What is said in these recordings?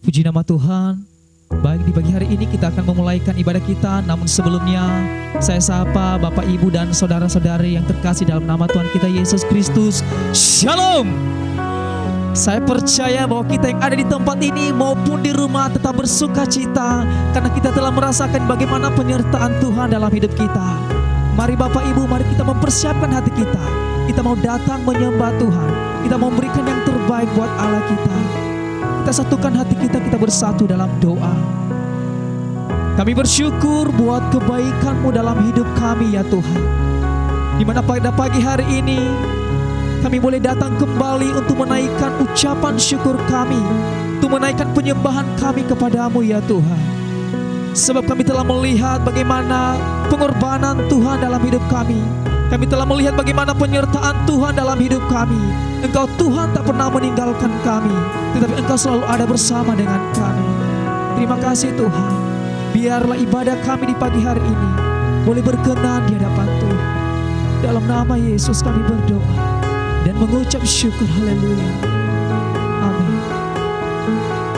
Puji nama Tuhan. Baik, di pagi hari ini kita akan memulaikan ibadah kita. Namun sebelumnya saya sapa Bapak, Ibu, dan saudara-saudari yang terkasih dalam nama Tuhan kita Yesus Kristus. Shalom. Saya percaya bahwa kita yang ada di tempat ini maupun di rumah tetap bersuka cita karena kita telah merasakan bagaimana penyertaan Tuhan dalam hidup kita. Mari Bapak Ibu, mari kita mempersiapkan hati kita. Kita mau datang menyembah Tuhan. Kita mau memberikan yang terbaik buat Allah kita. Kita satukan hati kita, kita bersatu dalam doa. Kami bersyukur buat kebaikan-Mu dalam hidup kami ya Tuhan. Dimana pada pagi hari ini kami boleh datang kembali untuk menaikkan ucapan syukur kami, untuk menaikkan penyembahan kami kepadamu ya Tuhan. Sebab kami telah melihat bagaimana pengorbanan Tuhan dalam hidup kami. Kami telah melihat bagaimana penyertaan Tuhan dalam hidup kami. Engkau Tuhan tak pernah meninggalkan kami, tetapi Engkau selalu ada bersama dengan kami. Terima kasih Tuhan. Biarlah ibadah kami di pagi hari ini boleh berkenan di hadapan Tuhan. Dalam nama Yesus kami berdoa dan mengucap syukur. Haleluya. Amin.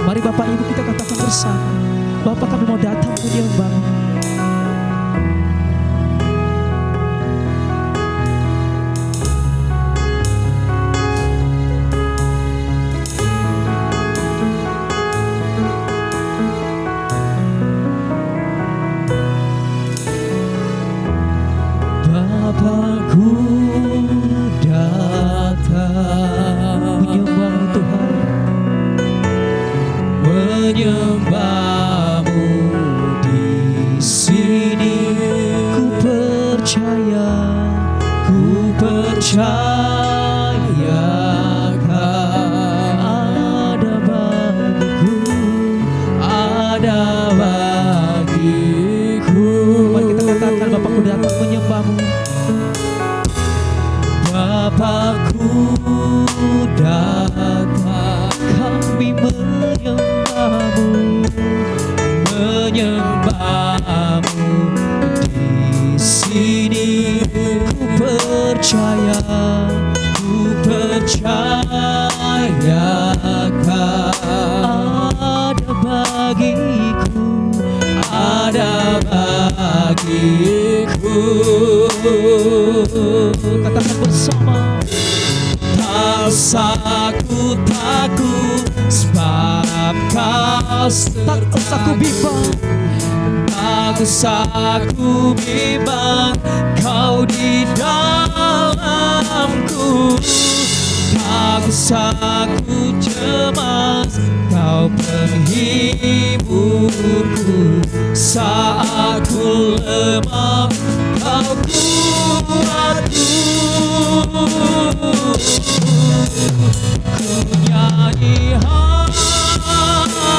Mari Bapak Ibu kita katakan bersama, Bapa, kami mau datang menyembah-Mu. Bapakku datang menyembah-Mu Tuhan, menyembah-Mu di sini. Ku percaya ada bagiku, ada bagiku. Mari kita katakan, Bapakku datang menyembah-Mu. Bapakku datang, kami menyembah-Mu, menyembah-Mu di sini. Ku percaya ada bagiku, ada bagiku. Katakan bersama. Tak usah aku takut, sebab Kau tak usah ku bimbang. Tak usah aku bimbang, Kau di dalamku. Tak usah aku cemas, Kau penghiburku. Saat ku lemah, Kau kuatku. Ku nyanyi haleluya,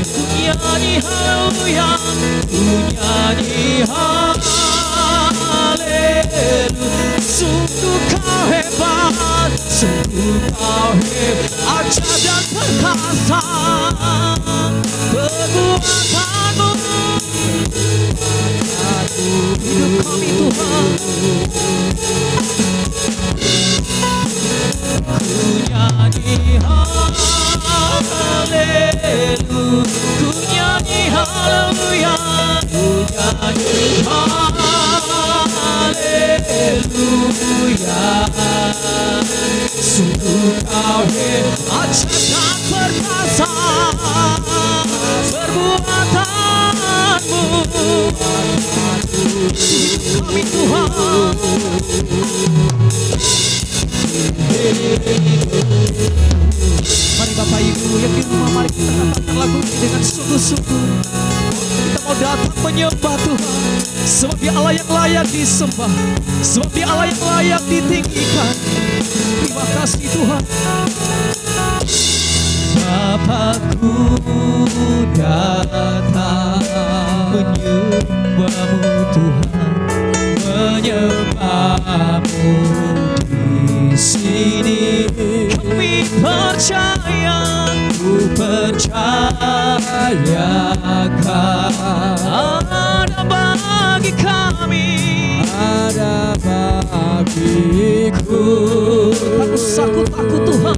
ku nyanyi haleluya, ku nyanyi haleluya. Sungguh Kau hebat, sungguh Kau hebat, ajaib dan perkasa perbuatan-Mu. Hidup kami Tuhan. Ku nyanyi haleluya, ku nyanyi haleluya, ku nyanyi haleluya. Sungguh Kau hebat, ajaib dan perkasa perbuatan-Mu. Kami Tuhan. Mari Bapak Ibu yang di rumah, mari kita katakan lagu ini dengan sungguh-sungguh. Kita mau datang menyembah Tuhan, sebab Dia Allah yang layak disembah, sebab Dia Allah yang layak ditinggikan. Terima kasih Tuhan. Bapakku datang menyembah-Mu Tuhan, menyembah-Mu di sini. Kami percaya, ku percaya ada bagi kami, ada bagiku. Tak usah ku takut Tuhan,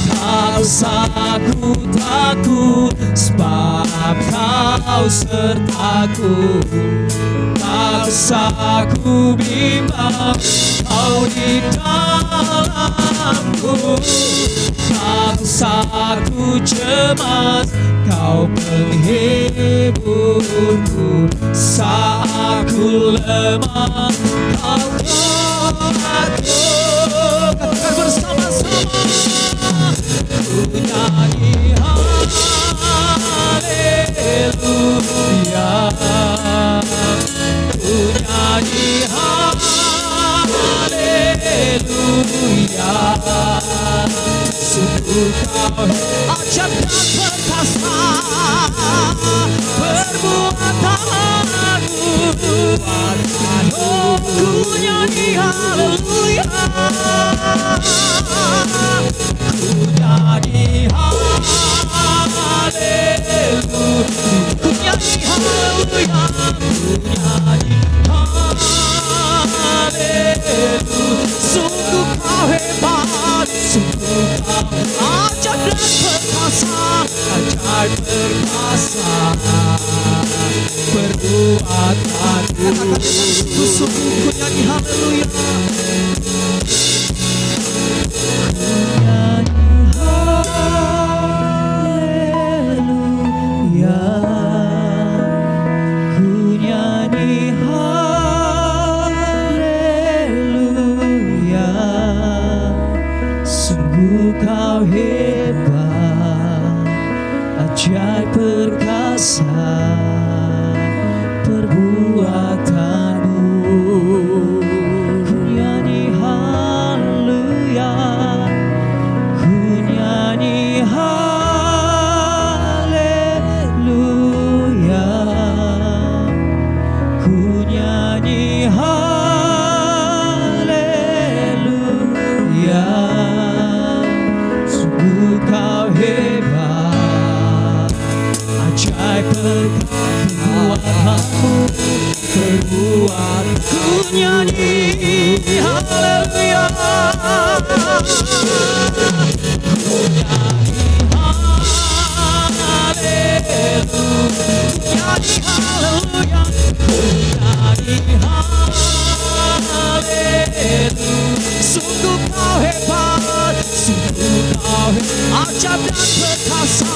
tak usah ku takut, sebab Kau sertaku. Tak usah ku bimbang, Kau di dalamku. Tak usah ku cemas, Kau penghiburku. Saat ku lemah, Kau kuatku. Katakan bersama-sama, ku nyanyi haleluya, ku nyanyi haleluya. Sungguh Kau ajaib dan perkasa, perbuatanmu. Oh, ku nyanyi haleluya, ku nyanyi haleluya, ku nyanyi haleluya, ku nyanyi haleluya. Sungguh Kau hebat, sungguh Kau ajaib dan perkasa, ajaib perkasa perbuatanmu. Sungguh ku nyanyi haleluya, ku nyanyi haleluya, ku nyanyi haleluya. Sungguh Kau hebat, ajaib perkasa perbuatanmu. Ku nyanyi haleluya, ku nyanyi haleluya, ku nyanyi haleluya. Sungguh Kau hebat, ajaib perbuatanmu, perbuatan. Ku nyanyi haleluya, ku nyanyi haleluya, ku nyanyi haleluya. Sungguh Kau hebat, sungguh Kau hebat, ajaib dan perkasa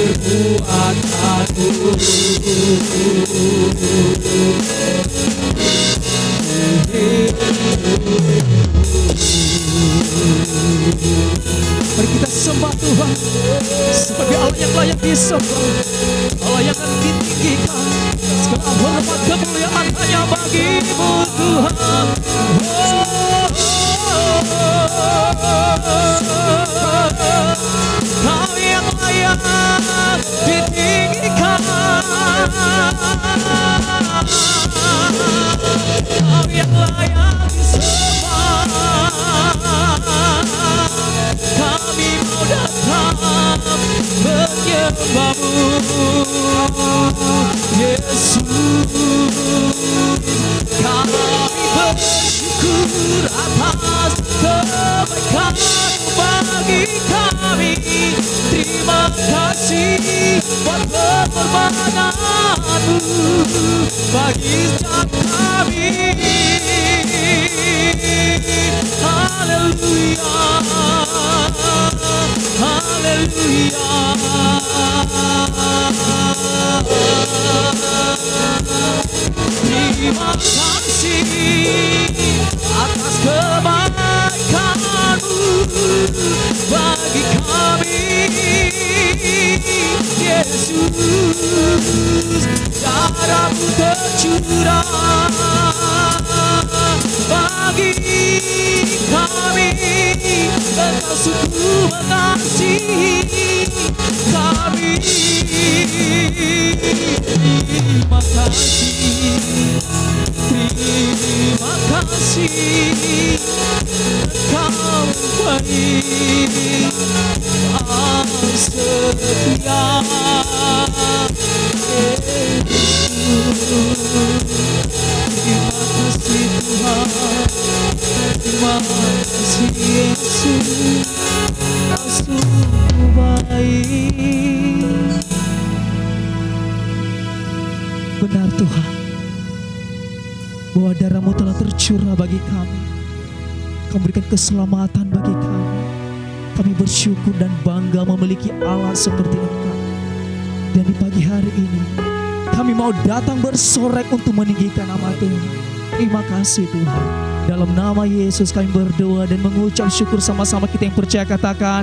perbuatanmu. Mari kita sembah Tuhan sebagai Allah yang layak disembah, Allah yang akan ditinggikan. Segala hormat kemuliaan hanya bagi-Mu Tuhan. Kau yang layak ditinggikan, Kau yang layak disembah. Kami mau datang menyembah-Mu, Yesus. Kami bersyukur atas kebaikan-Mu bagi kami. Terima kasih buat pengorbanan-Mu bagi setiap kami. Haleluya, haleluya. Terima kasih atas kebaikan-Mu bagi kami, Yesus. Darah-Mu tercurah bagi kami, Engkau sungguh mengasihi kami. Terima kasih, terima kasih. Kau baik, Kau setia, Yesus. Terima kasih Tuhan, terima kasih. Kau sungguh baik. Benar Tuhan, bahwa darah-Mu telah tercurah bagi kami. Kau berikan keselamatan bagi kami. Kami bersyukur dan bangga memiliki Allah seperti Engkau. Dan di pagi hari ini, kami mau datang bersorak untuk meninggikan nama Tuhan. Terima kasih Tuhan. Dalam nama Yesus kami berdoa dan mengucap syukur sama-sama. Kita yang percaya katakan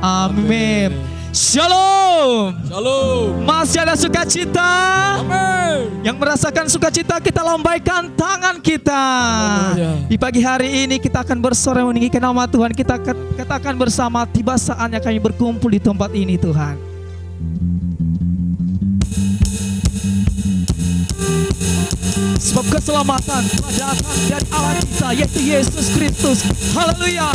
amin. Shalom. Shalom. Masih ada sukacita? Amin. Yang merasakan sukacita, kita lambaikan tangan kita. Di pagi hari ini kita akan bersorak meninggikan nama Tuhan. Kita katakan bersama, tiba saatnya kami berkumpul di tempat ini Tuhan. Sebab keselamatan telah datang dari Allah kita, yaitu Yesus Kristus. Haleluya.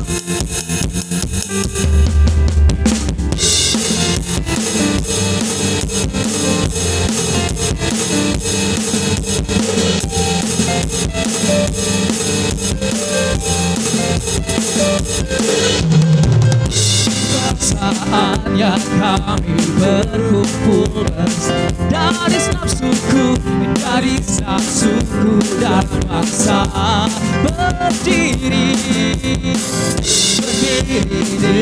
Saatnya kami berkumpul bersama, dari nafsuku dan bangsa, berdiri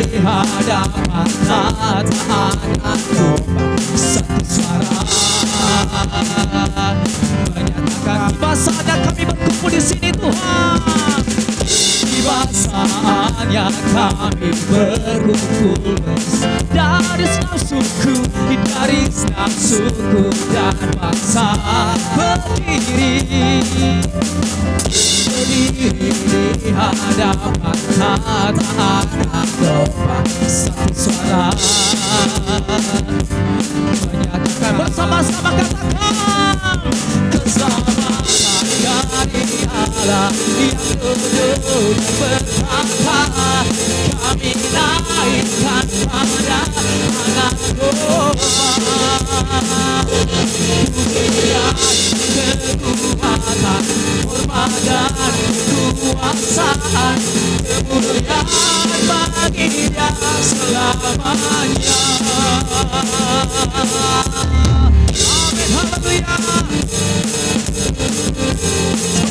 di hadapan taat-taat satu suara, menyatakan tiba saatnya kami berkumpul di sini Tuhan. Tiba saatnya kami berkumpul bersama, dari nafsuku dan bangsa, berdiri di hadapan taat-taat domba, satu suara, menyatakan bersama-sama, katakan keselamatan dari Allah yang duduk bertahta. Kami naikkan pada anak domba, pujian, kekuatan, hormat dan kekuasaan, kemuliaan bagi Dia selamanya. Amin, haleluya.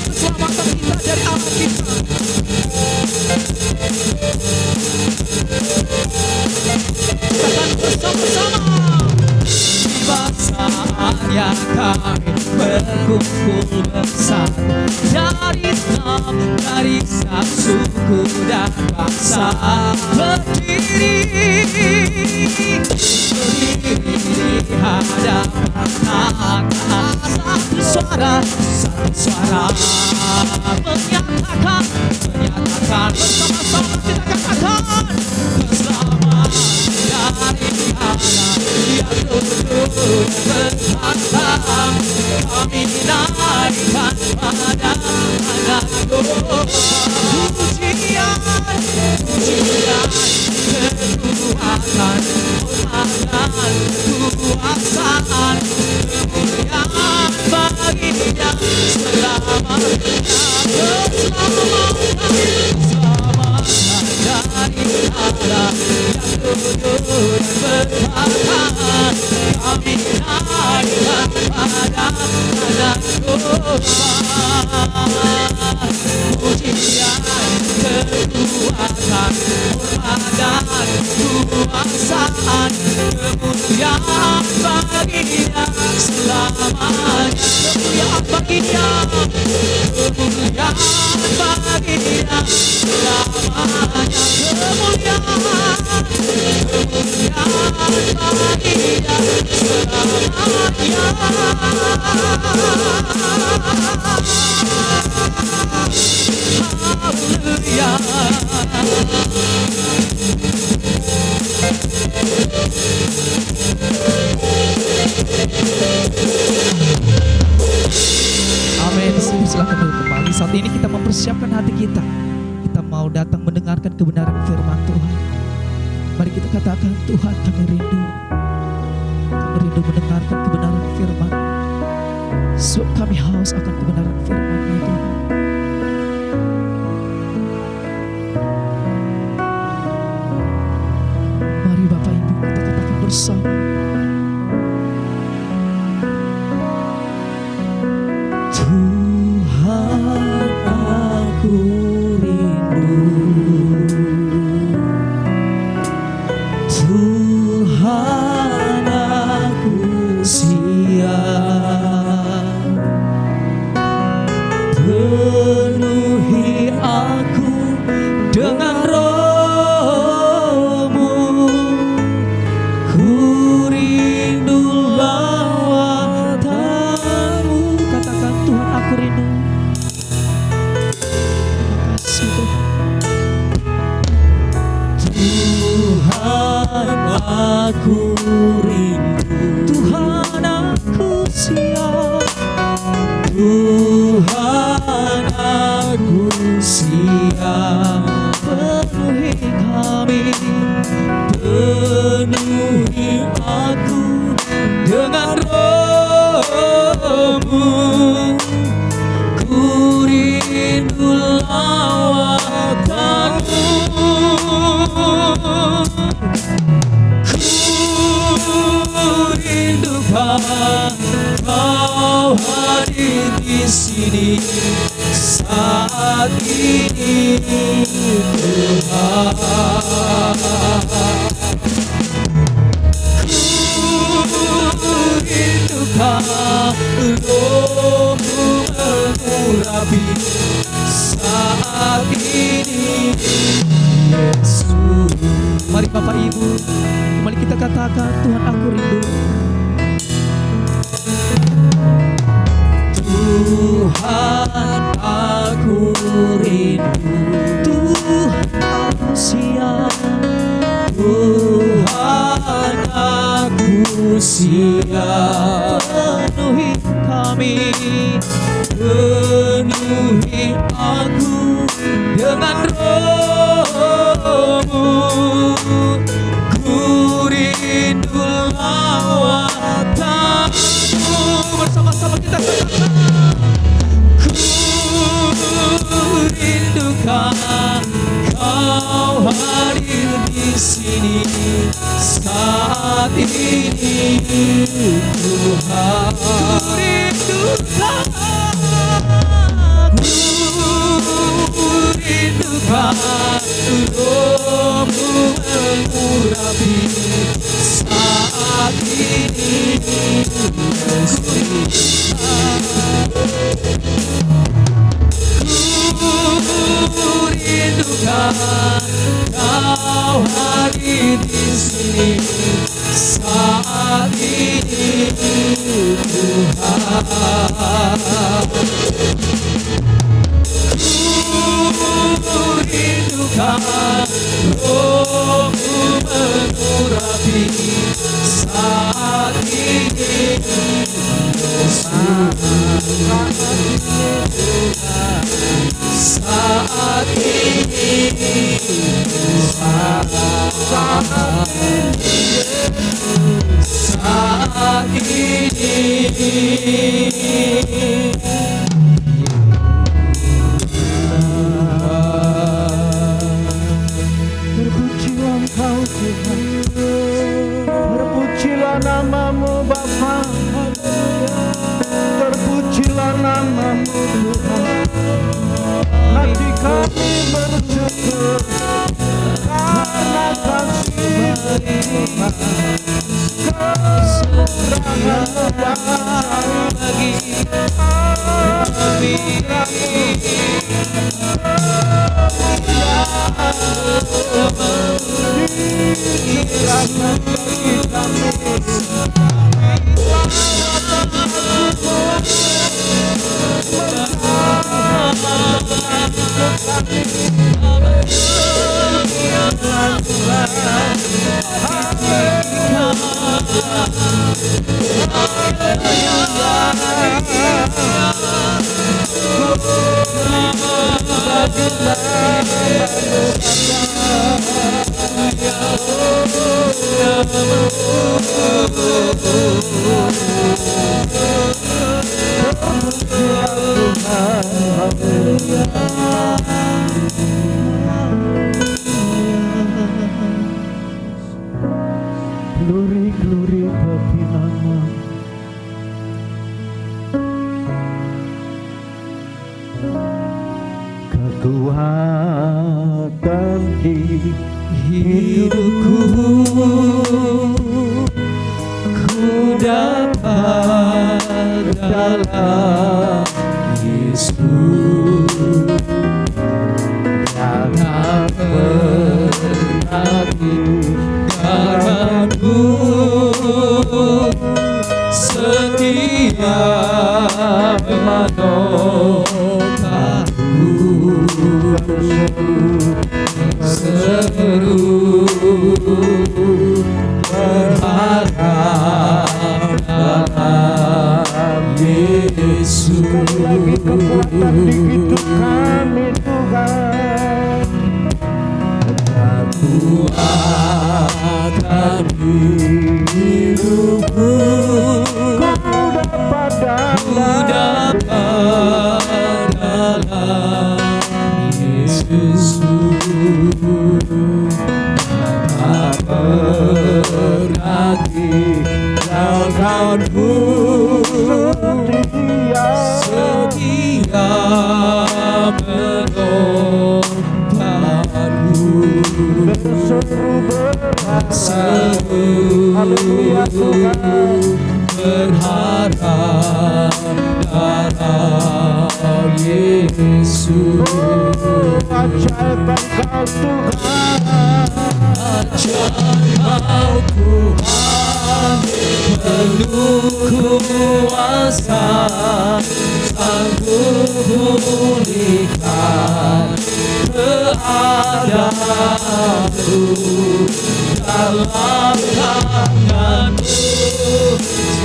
Keselamatan kita dari Allah kita. Katakan bersama-sama. Tiba saatnya kami berkumpul bersama, dari suku dan bangsa, berdiri di hadapan taat, satu suara, menyatakan bersama-sama, kita katakan keselamatan dari Allah yang duduk bertahta. Kami naikkan pada anak domba, pujian, kekuatan, hormat dan kekuasaan, kemuliaan bagi Dia selamanya. Keselamatan dari Allah yang duduk bertahta. Kami naikkan pada anak domba, pujian, kekuatan, hormat dan kekuasaan, kemuliaan bagi Dia selamanya. Kemuliaan bagi Dia, kemuliaan bagi Dia selamanya. Kemuliaan bagi Dia selamanya. Haleluya. Amin. Silakan duduk kembali. Saat ini kita mempersiapkan hati kita. Kita mau datang mendengarkan kebenaran firman Tuhan. Mari kita katakan, Tuhan, kami rindu. Kami rindu mendengarkan kebenaran firman. Sebab kami haus akan kebenaran firman-Mu Tuhan. bersama. Tuhan, aku rindu. Tuhan, aku siap. Penuhi aku dengan Roh-Mu. Ku rindu lawatan-Mu. Katakan, Tuhan, aku rindu. Terima kasih Tuhan. Tuhan, aku rindu. Tuhan, aku siap. Tuhan, aku siap. Penuhi kami, penuhi aku dengan Roh-Mu. Ku rindu lawatan-Mu. Rindukan Kau hadir di sini saat ini, Tuhan. Ku rindukan Roh-Mu mengurapi saat ini, Yesus. Mari Bapak Ibu, mari kita katakan, Tuhan, aku rindu. Tuhan, aku rindu. Tuhan, aku siap. Tuhan, aku siap. Penuhi kami, penuhi aku dengan Roh-Mu. Ku rindu lawatan-Mu. Bersama-sama kita katakan, ku rindukan Kau hadir di sini saat ini, Tuhan. Ku rindukan, ku rindukan Roh-Mu mengurapi saat ini, Yesus. Ku rindukan Kau hadir di sini saat ini, Tuhan. Ku rindukan Roh-Mu mengurapi saat ini, saat ini, saat ini. Terpujilah Engkau Tuhan, terpujilah nama-Mu Bapa, terpujilah nama-Mu Tuhan. Hati kami bersyukur karena kasih-Mu Tuhan. Kekurangan bagi kami. Glory kekuatan di hidupku, ku dapat dalam Yesus. Jangan pernah tinggalkanku, setia menolongku, seru berharap dalam Yesus. lagi kekuatan di hidup kami Tuhan. Aku akan hidupku, Ku dapat dalam Yesus. Tak pernah tinggalkanku, setia menolongku, berharap dalam Yesus. Ajaib Engkau Tuhan, Ajaib Engkau Tuhan, penuh kuasa, sanggup pulihkan keadaanku, dalam tangan-Mu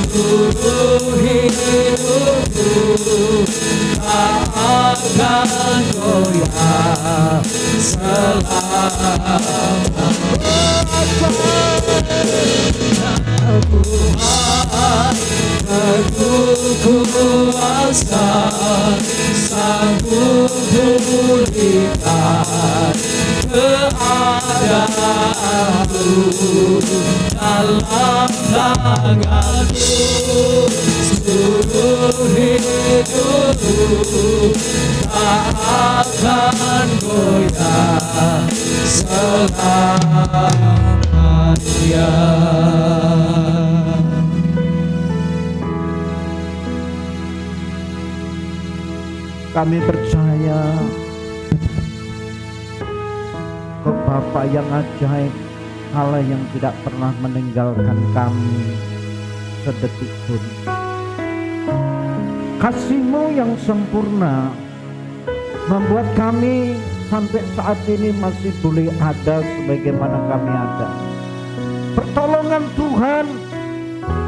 seluruh hidupku tak akan goyah selama. Tuhan penuh kuasa, sanggup pulihkan keadaanku, dalam tangan-Mu seluruh hidupku tak akan goyah selamanya. kami percaya Kau Bapa yang ajaib, Allah yang tidak pernah meninggalkan kami sedetik pun. Kasih-Mu yang sempurna membuat kami sampai saat ini masih boleh ada sebagaimana kami ada. Pertolongan Tuhan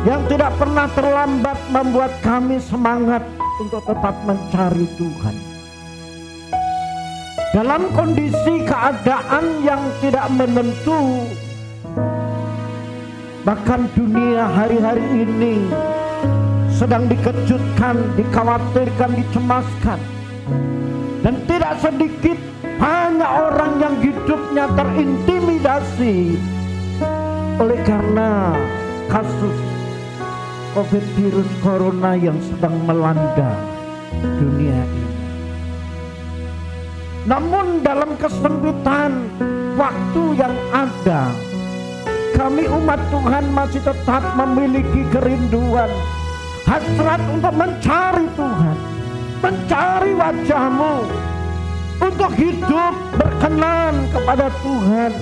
yang tidak pernah terlambat membuat kami semangat untuk tetap mencari Tuhan. Dalam kondisi keadaan yang tidak menentu, bahkan dunia hari-hari ini sedang dikejutkan, dikhawatirkan, dicemaskan, dan tidak sedikit banyak orang yang hidupnya terintimidasi oleh karena kasus COVID virus corona yang sedang melanda dunia ini. Namun dalam kesempitan waktu yang ada, kami umat Tuhan masih tetap memiliki kerinduan, hasrat untuk mencari Tuhan, mencari wajah-Mu, untuk hidup berkenan kepada Tuhan.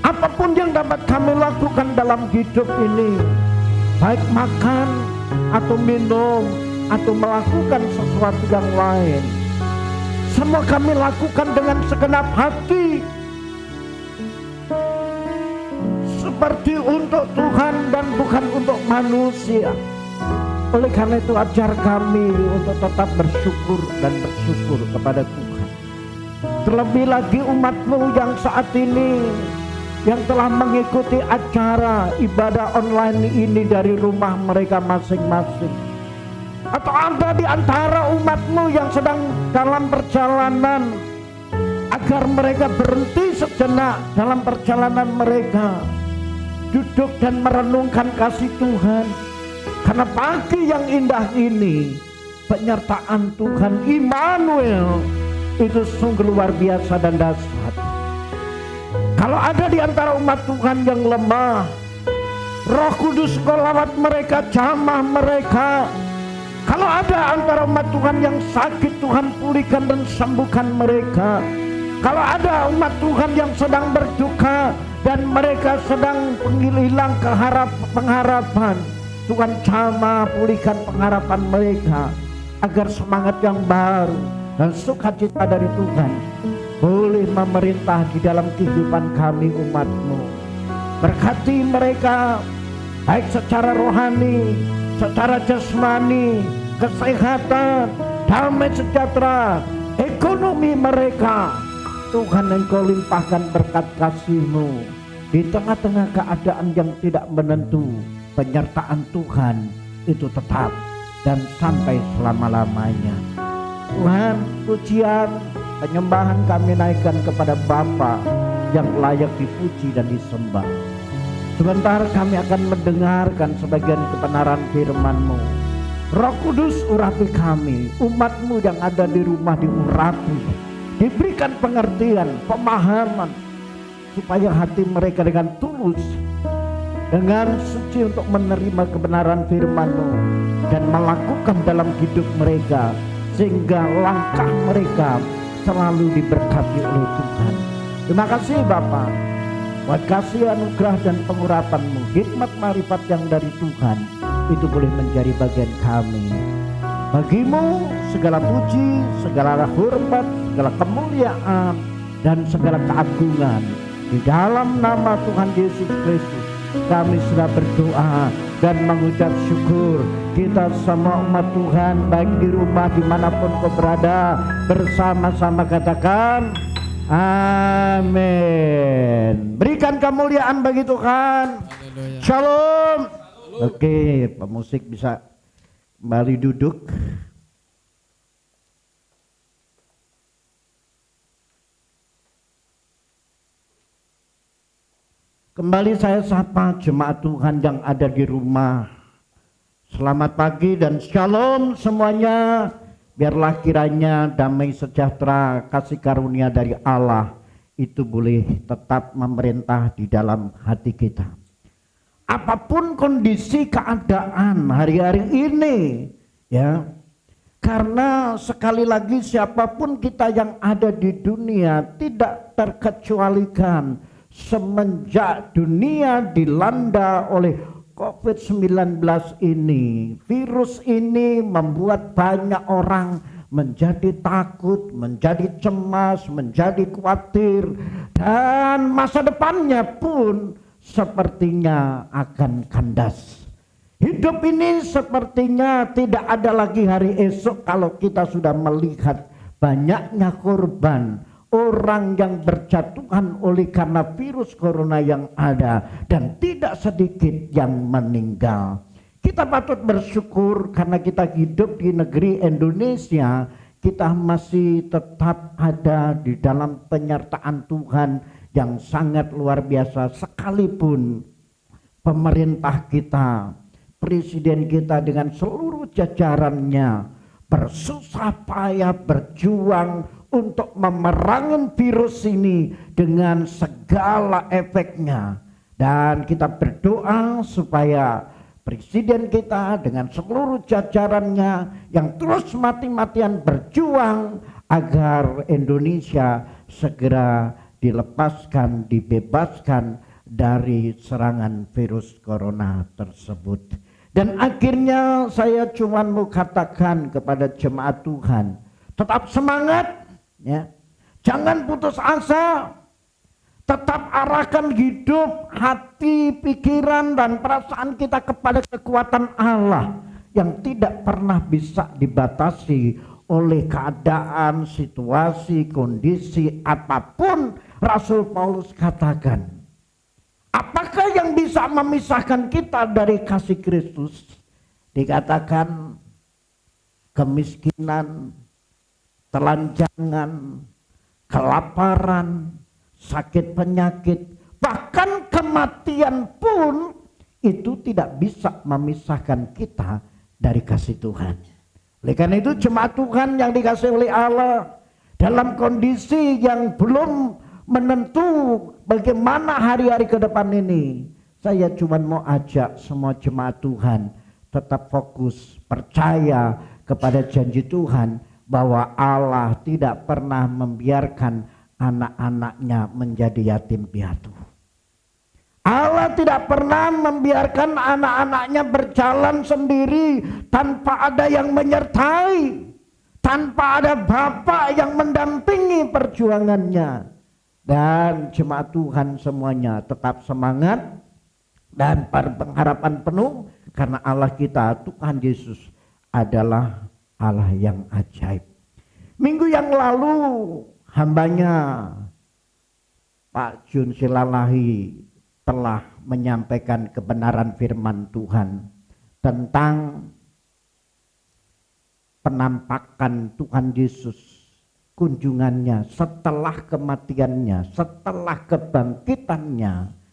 Apapun yang dapat kami lakukan dalam hidup ini, baik makan atau minum atau melakukan sesuatu yang lain, semua kami lakukan dengan segenap hati, seperti untuk Tuhan dan bukan untuk manusia. Oleh karena itu ajar kami untuk tetap bersyukur dan bersyukur kepada Tuhan. Terlebih lagi umat-Mu yang saat ini yang telah mengikuti acara ibadah online ini dari rumah mereka masing-masing, atau ada di antara umat-Mu yang sedang dalam perjalanan, agar mereka berhenti sejenak dalam perjalanan mereka, duduk dan merenungkan kasih Tuhan. Karena pagi yang indah ini penyertaan Tuhan Immanuel itu sungguh luar biasa dan dahsyat. Kalau ada di antara umat Tuhan yang lemah, Roh Kudus lawat mereka, jamah mereka. Kalau ada antara umat Tuhan yang sakit, Tuhan pulihkan dan sembuhkan mereka. Kalau ada umat Tuhan yang sedang berduka dan mereka sedang hilang pengharapan, Tuhan jamah pulihkan pengharapan mereka, agar semangat yang baru dan sukacita dari Tuhan boleh memerintah di dalam kehidupan kami umat-Mu. Berkati mereka baik secara rohani, secara jasmani, kesehatan, damai sejahtera, ekonomi mereka. Tuhan, Engkau limpahkan berkat kasih-Mu di tengah-tengah keadaan yang tidak menentu. Penyertaan Tuhan itu tetap dan sampai selama-lamanya. Tuhan, pujian, penyembahan kami naikkan kepada Bapa yang layak dipuji dan disembah. Sebentar kami akan mendengarkan sebagian kebenaran firman-Mu. Roh Kudus urapi kami, umat-Mu yang ada di rumah diurapi, diberikan pengertian, pemahaman, supaya hati mereka dengan tulus, dengan suci untuk menerima kebenaran firman-Mu dan melakukan dalam hidup mereka, sehingga langkah mereka selalu diberkati oleh Tuhan. Terima kasih Bapa, buat kasih anugerah dan pengurapan-Mu, hikmat marifat yang dari Tuhan itu boleh menjadi bagian kami. Bagi-Mu segala puji, segala hormat, segala kemuliaan, dan segala keagungan. Di dalam nama Tuhan Yesus Kristus kami sudah berdoa dan mengucap syukur. Kita semua umat Tuhan, baik di rumah dimanapun kau berada, bersama-sama katakan amin. Berikan kemuliaan bagi Tuhan. Shalom. Oke, pemusik bisa kembali duduk. Kembali saya sapa jemaat Tuhan yang ada di rumah. Selamat pagi dan shalom semuanya. Biarlah kiranya damai sejahtera, kasih karunia dari Allah itu boleh tetap memerintah di dalam hati kita. Apapun kondisi keadaan hari-hari ini, ya, karena sekali lagi siapapun kita yang ada di dunia tidak terkecualikan semenjak dunia dilanda oleh COVID-19 ini. Virus ini membuat banyak orang menjadi takut, menjadi cemas, menjadi khawatir, dan masa depannya pun sepertinya akan kandas. Hidup ini sepertinya tidak ada lagi hari esok kalau kita sudah melihat banyaknya korban, orang yang berjatuhan oleh karena virus corona yang ada, dan tidak sedikit yang meninggal. Kita patut bersyukur karena kita hidup di negeri Indonesia, kita masih tetap ada di dalam penyertaan Tuhan yang sangat luar biasa. Sekalipun pemerintah kita, presiden kita dengan seluruh jajarannya bersusah payah berjuang untuk memerangi virus ini dengan segala efeknya. Dan kita berdoa supaya presiden kita dengan seluruh jajarannya yang terus mati-matian berjuang agar Indonesia segera dilepaskan, dibebaskan dari serangan virus corona tersebut. Dan akhirnya saya cuma mau katakan kepada jemaat Tuhan, tetap semangat, ya. Jangan putus asa. Tetap arahkan hidup, hati, pikiran, dan perasaan kita kepada kekuatan Allah yang tidak pernah bisa dibatasi oleh keadaan, situasi, kondisi apapun. Rasul Paulus katakan, apakah yang bisa memisahkan kita dari kasih Kristus? Dikatakan kemiskinan, telanjangan, kelaparan, sakit penyakit, bahkan kematian pun itu tidak bisa memisahkan kita dari kasih Tuhan. Oleh karena itu jemaat Tuhan yang dikasihi oleh Allah, dalam kondisi yang belum menentu bagaimana hari-hari ke depan ini, saya cuma mau ajak semua jemaat Tuhan tetap fokus, percaya kepada janji Tuhan bahwa Allah tidak pernah membiarkan anak-anaknya menjadi yatim piatu. Allah tidak pernah membiarkan anak-anaknya berjalan sendiri tanpa ada yang menyertai, tanpa ada bapak yang mendampingi perjuangannya. Dan jemaat Tuhan semuanya tetap semangat dan berpengharapan penuh karena Allah kita, Tuhan Yesus adalah Allah yang ajaib. Minggu yang lalu hambanya Pak Jun Silalahi telah menyampaikan kebenaran firman Tuhan tentang penampakan Tuhan Yesus, kunjungannya setelah kematiannya, setelah kebangkitannya.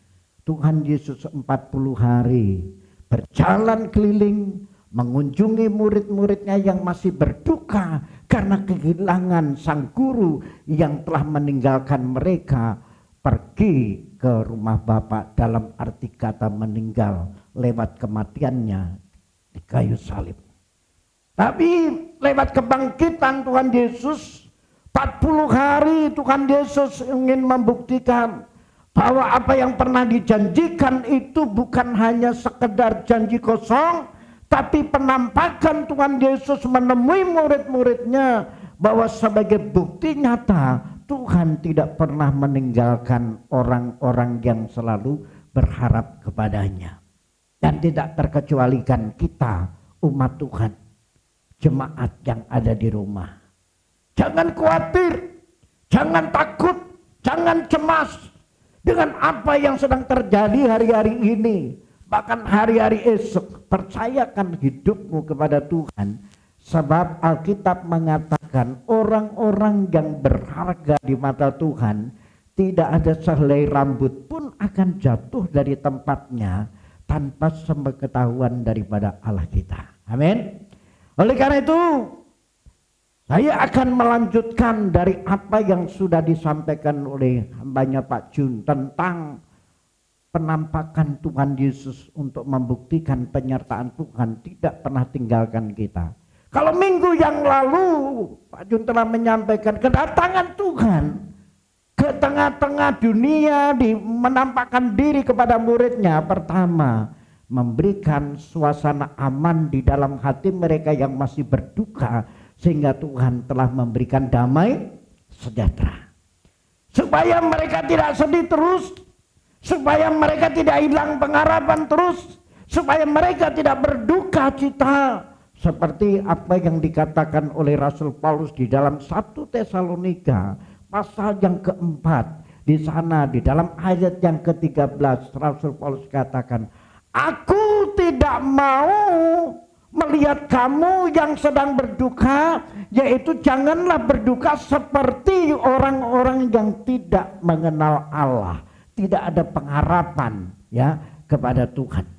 Tuhan Yesus 40 hari berjalan keliling mengunjungi murid-muridnya yang masih berduka karena kehilangan sang guru yang telah meninggalkan mereka, pergi ke rumah Bapa, dalam arti kata meninggal lewat kematiannya di kayu salib. Tapi lewat kebangkitan Tuhan Yesus 40 hari Tuhan Yesus ingin membuktikan bahwa apa yang pernah dijanjikan itu bukan hanya sekedar janji kosong, tapi penampakan Tuhan Yesus menemui murid-muridnya bahwa sebagai bukti nyata Tuhan tidak pernah meninggalkan orang-orang yang selalu berharap kepadanya. Dan tidak terkecualikan kita, umat Tuhan, jemaat yang ada di rumah. Jangan khawatir, jangan takut, jangan cemas dengan apa yang sedang terjadi hari-hari ini. Bahkan hari-hari esok, percayakan hidupmu kepada Tuhan. Sebab Alkitab mengatakan orang-orang yang berharga di mata Tuhan tidak ada sehelai rambut pun akan jatuh dari tempatnya tanpa sepengetahuan daripada Allah kita. Amin. Oleh karena itu saya akan melanjutkan dari apa yang sudah disampaikan oleh hambanya Pak Jun tentang penampakan Tuhan Yesus untuk membuktikan penyertaan Tuhan tidak pernah tinggalkan kita. Kalau minggu yang lalu Pak Jun telah menyampaikan kedatangan Tuhan ke tengah-tengah dunia, menampakkan diri kepada muridnya. Pertama, memberikan suasana aman di dalam hati mereka yang masih berduka, sehingga Tuhan telah memberikan damai sejahtera. Supaya mereka tidak sedih terus, supaya mereka tidak hilang pengharapan terus, supaya mereka tidak berduka cita. Seperti apa yang dikatakan oleh Rasul Paulus di dalam 1 Tesalonika pasal yang keempat. Di sana di dalam ayat yang ke-13 Rasul Paulus katakan, aku tidak mau melihat kamu yang sedang berduka, yaitu janganlah berduka seperti orang-orang yang tidak mengenal Allah, tidak ada pengharapan ya kepada Tuhan.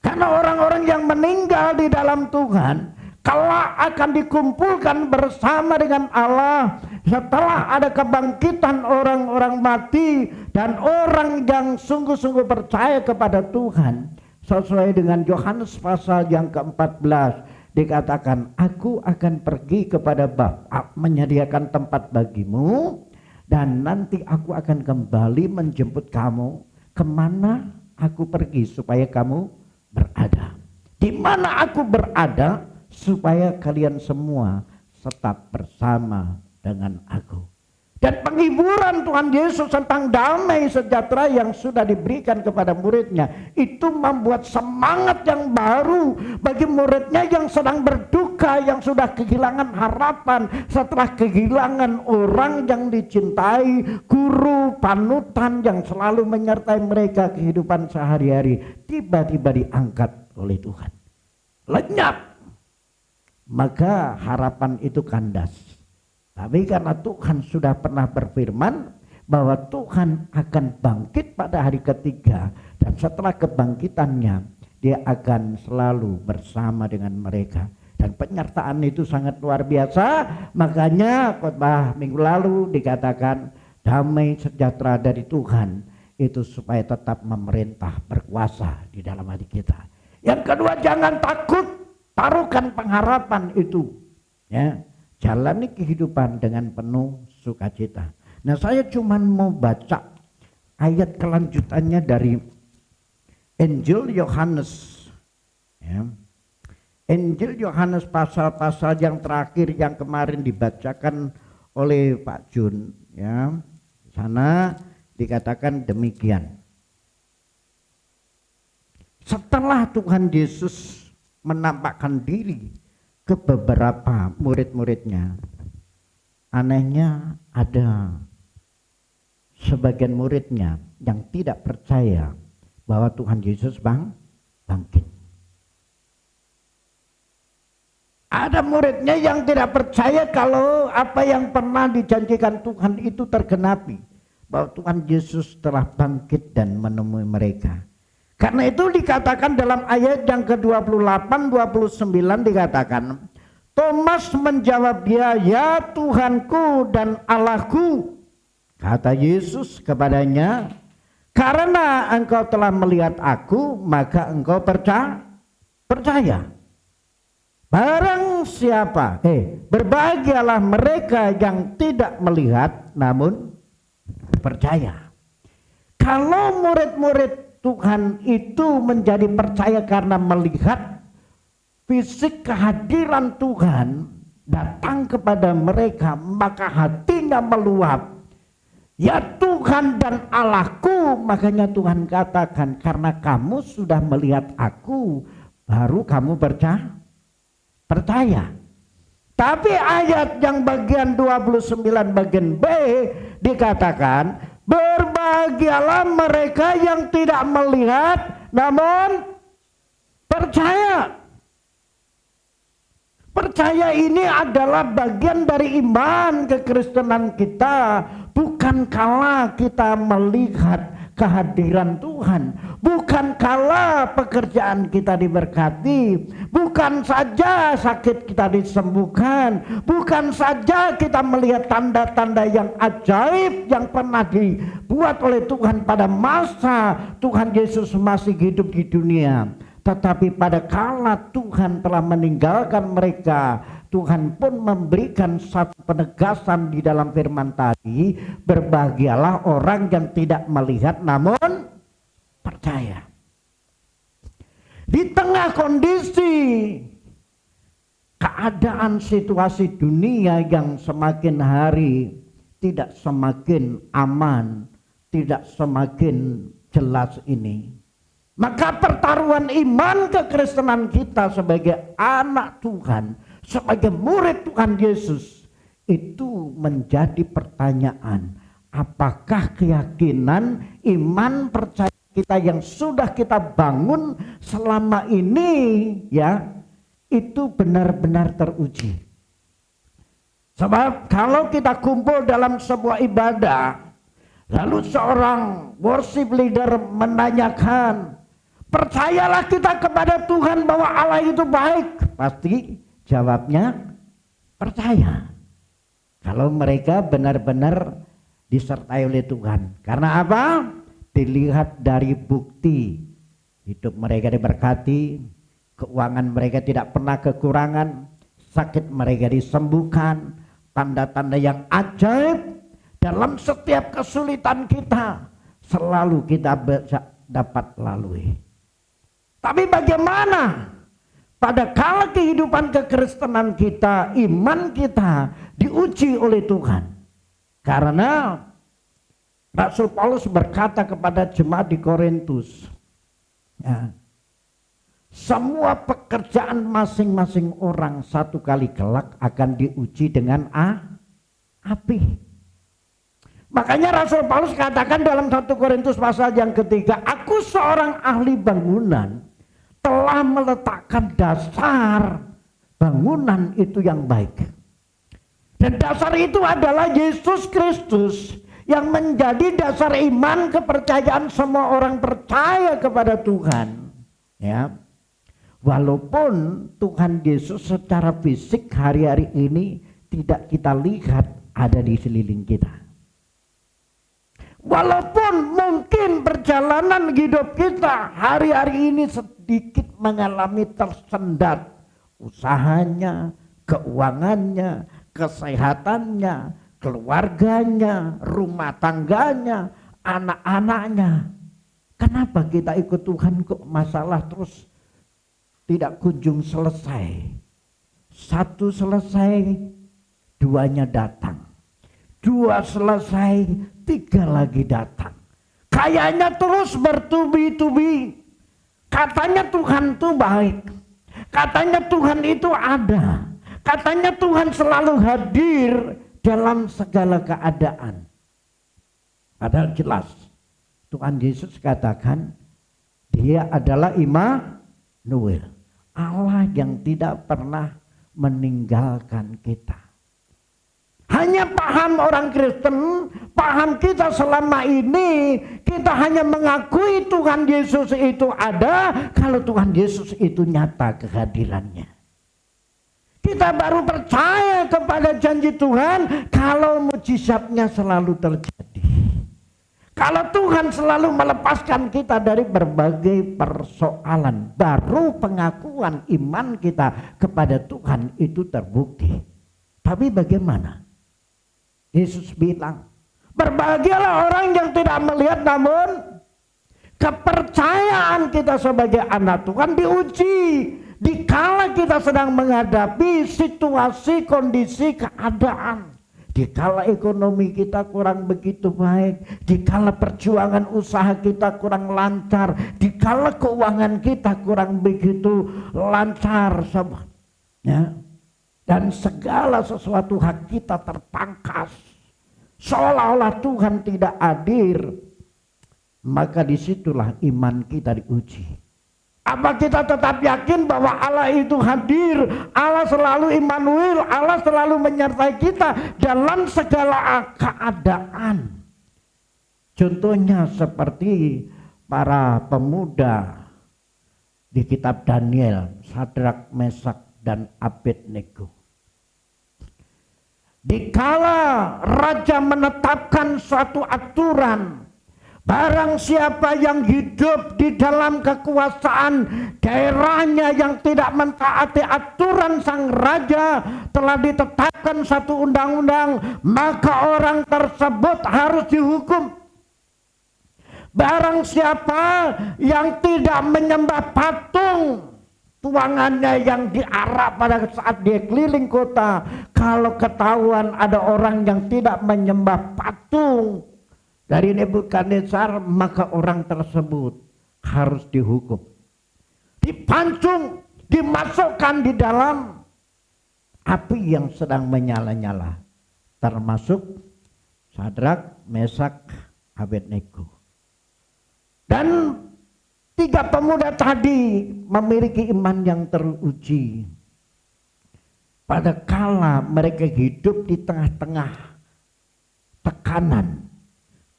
Karena orang-orang yang meninggal di dalam Tuhan kelak akan dikumpulkan bersama dengan Allah setelah ada kebangkitan orang-orang mati dan orang yang sungguh-sungguh percaya kepada Tuhan. Sesuai dengan Yohanes pasal yang ke-14 dikatakan, aku akan pergi kepada Bapa menyediakan tempat bagimu, dan nanti aku akan kembali menjemput kamu kemana aku pergi supaya kamu berada. Di mana aku berada supaya kalian semua tetap bersama dengan aku. Dan penghiburan Tuhan Yesus tentang damai sejahtera yang sudah diberikan kepada muridnya itu membuat semangat yang baru bagi muridnya yang sedang berduka, yang sudah kehilangan harapan setelah kehilangan orang yang dicintai, guru panutan yang selalu menyertai mereka kehidupan sehari-hari, tiba-tiba diangkat oleh Tuhan. Lenyap. Maka harapan itu kandas. Tapi karena Tuhan sudah pernah berfirman bahwa Tuhan akan bangkit pada hari ketiga, dan setelah kebangkitannya dia akan selalu bersama dengan mereka. Dan Dan penyertaan itu sangat luar biasa. Makanya khotbah minggu lalu dikatakan damai sejahtera dari Tuhan itu supaya tetap memerintah, berkuasa di dalam hati kita. Yang kedua, jangan takut, taruhkan pengharapan itu. Ya, jalani kehidupan dengan penuh sukacita. Nah, saya cuma mau baca ayat kelanjutannya dari Injil Yohanes. Ya. Injil Yohanes pasal-pasal yang terakhir yang kemarin dibacakan oleh Pak Jun, ya. Di sana dikatakan demikian. Setelah Tuhan Yesus menampakkan diri ke beberapa murid-muridnya, anehnya ada sebagian muridnya yang tidak percaya bahwa Tuhan Yesus bangkit. Ada muridnya yang tidak percaya kalau apa yang pernah dijanjikan Tuhan itu tergenapi, bahwa Tuhan Yesus telah bangkit dan menemui mereka. Karena itu dikatakan dalam ayat yang ke-28, 29 dikatakan, Thomas menjawab dia, "Ya Tuhanku dan Allahku." Kata Yesus kepadanya, "Karena engkau telah melihat aku, maka engkau percaya. Barang siapa, berbahagialah mereka yang tidak melihat namun percaya." Kalau murid-murid Tuhan itu menjadi percaya karena melihat fisik kehadiran Tuhan datang kepada mereka, maka hatinya meluap. "Ya Tuhan dan Allahku," makanya Tuhan katakan, "Karena kamu sudah melihat aku, baru kamu percaya." Tapi ayat yang bagian 29 bagian B dikatakan, "Berbahagialah mereka yang tidak melihat namun percaya." Percaya ini adalah bagian dari iman kekristenan kita. Bukan kala kita melihat kehadiran Tuhan, bukan kala pekerjaan kita diberkati, bukan saja sakit kita disembuhkan, bukan saja kita melihat tanda-tanda yang ajaib yang pernah dibuat oleh Tuhan pada masa Tuhan Yesus masih hidup di dunia. Tetapi pada kala Tuhan telah meninggalkan mereka, Tuhan pun memberikan satu penegasan di dalam firman tadi, "Berbahagialah orang yang tidak melihat namun percaya." Di tengah kondisi keadaan situasi dunia yang semakin hari tidak semakin aman, tidak semakin jelas ini, maka pertaruhan iman kekristenan kita sebagai anak Tuhan, sebagai murid Tuhan Yesus, itu menjadi pertanyaan. Apakah keyakinan, iman, percaya kita yang sudah kita bangun selama ini, ya, itu benar-benar teruji? Sebab kalau kita kumpul dalam sebuah ibadah, lalu seorang worship leader menanyakan, "Percayalah kita kepada Tuhan bahwa Allah itu baik?" Pasti jawabnya percaya. Kalau mereka benar-benar disertai oleh Tuhan. Karena apa? Dilihat dari bukti hidup mereka diberkati, keuangan mereka tidak pernah kekurangan, sakit mereka disembuhkan, tanda-tanda yang ajaib dalam setiap kesulitan kita selalu kita dapat lalui. Tapi bagaimana pada kala kehidupan kekristenan kita, iman kita diuji oleh Tuhan? Karena Rasul Paulus berkata kepada jemaat di Korintus, ya, semua pekerjaan masing-masing orang satu kali kelak akan diuji dengan api. Makanya Rasul Paulus katakan dalam 1 Korintus pasal yang ketiga, "Aku seorang ahli bangunan, telah meletakkan dasar bangunan itu yang baik." Dan dasar itu adalah Yesus Kristus yang menjadi dasar iman kepercayaan semua orang percaya kepada Tuhan. Ya. Walaupun Tuhan Yesus secara fisik hari-hari ini tidak kita lihat ada di sekeliling kita. Walaupun mungkin perjalanan hidup kita hari-hari ini sedikit mengalami tersendat. Usahanya, keuangannya, kesehatannya, keluarganya, rumah tangganya, anak-anaknya. Kenapa kita ikut Tuhan kok masalah terus tidak kunjung selesai? Satu selesai, duanya datang. Dua selesai, tiga lagi datang. Kayaknya terus bertubi-tubi. Katanya Tuhan itu baik. Katanya Tuhan itu ada. Katanya Tuhan selalu hadir dalam segala keadaan. Padahal jelas Tuhan Yesus katakan Dia adalah Immanuel, Allah yang tidak pernah meninggalkan kita. Hanya paham orang Kristen, paham kita selama ini, kita hanya mengakui Tuhan Yesus itu ada kalau Tuhan Yesus itu nyata kehadirannya. Kita baru percaya kepada janji Tuhan kalau mujizatnya selalu terjadi. Kalau Tuhan selalu melepaskan kita dari berbagai persoalan, baru pengakuan iman kita kepada Tuhan itu terbukti. Tapi bagaimana? Yesus bilang, berbahagialah orang yang tidak melihat namun kepercayaan kita sebagai anak Tuhan diuji. Dikala kita sedang menghadapi situasi, kondisi, keadaan. Dikala ekonomi kita kurang begitu baik, dikala perjuangan usaha kita kurang lancar, dikala keuangan kita kurang begitu lancar, ya. Dan segala sesuatu hak kita terpangkas, seolah-olah Tuhan tidak hadir, maka disitulah iman kita diuji. Apa kita tetap yakin bahwa Allah itu hadir, Allah selalu Immanuel, Allah selalu menyertai kita dalam segala keadaan? Contohnya seperti para pemuda di kitab Daniel, Sadrak, Mesak, dan Abednego. Dikala raja menetapkan suatu aturan, barang siapa yang hidup di dalam kekuasaan daerahnya yang tidak mentaati aturan sang raja, telah ditetapkan satu undang-undang, maka orang tersebut harus dihukum. Barang siapa yang tidak menyembah patung, tuangannya yang diarak pada saat dia keliling kota, kalau ketahuan ada orang yang tidak menyembah patung dari Nebukadnezar, maka orang tersebut harus dihukum, dipancung, dimasukkan di dalam api yang sedang menyala-nyala, termasuk Sadrak, Mesak, Abednego. Dan tiga pemuda tadi memiliki iman yang teruji. Pada kala mereka hidup di tengah-tengah tekanan,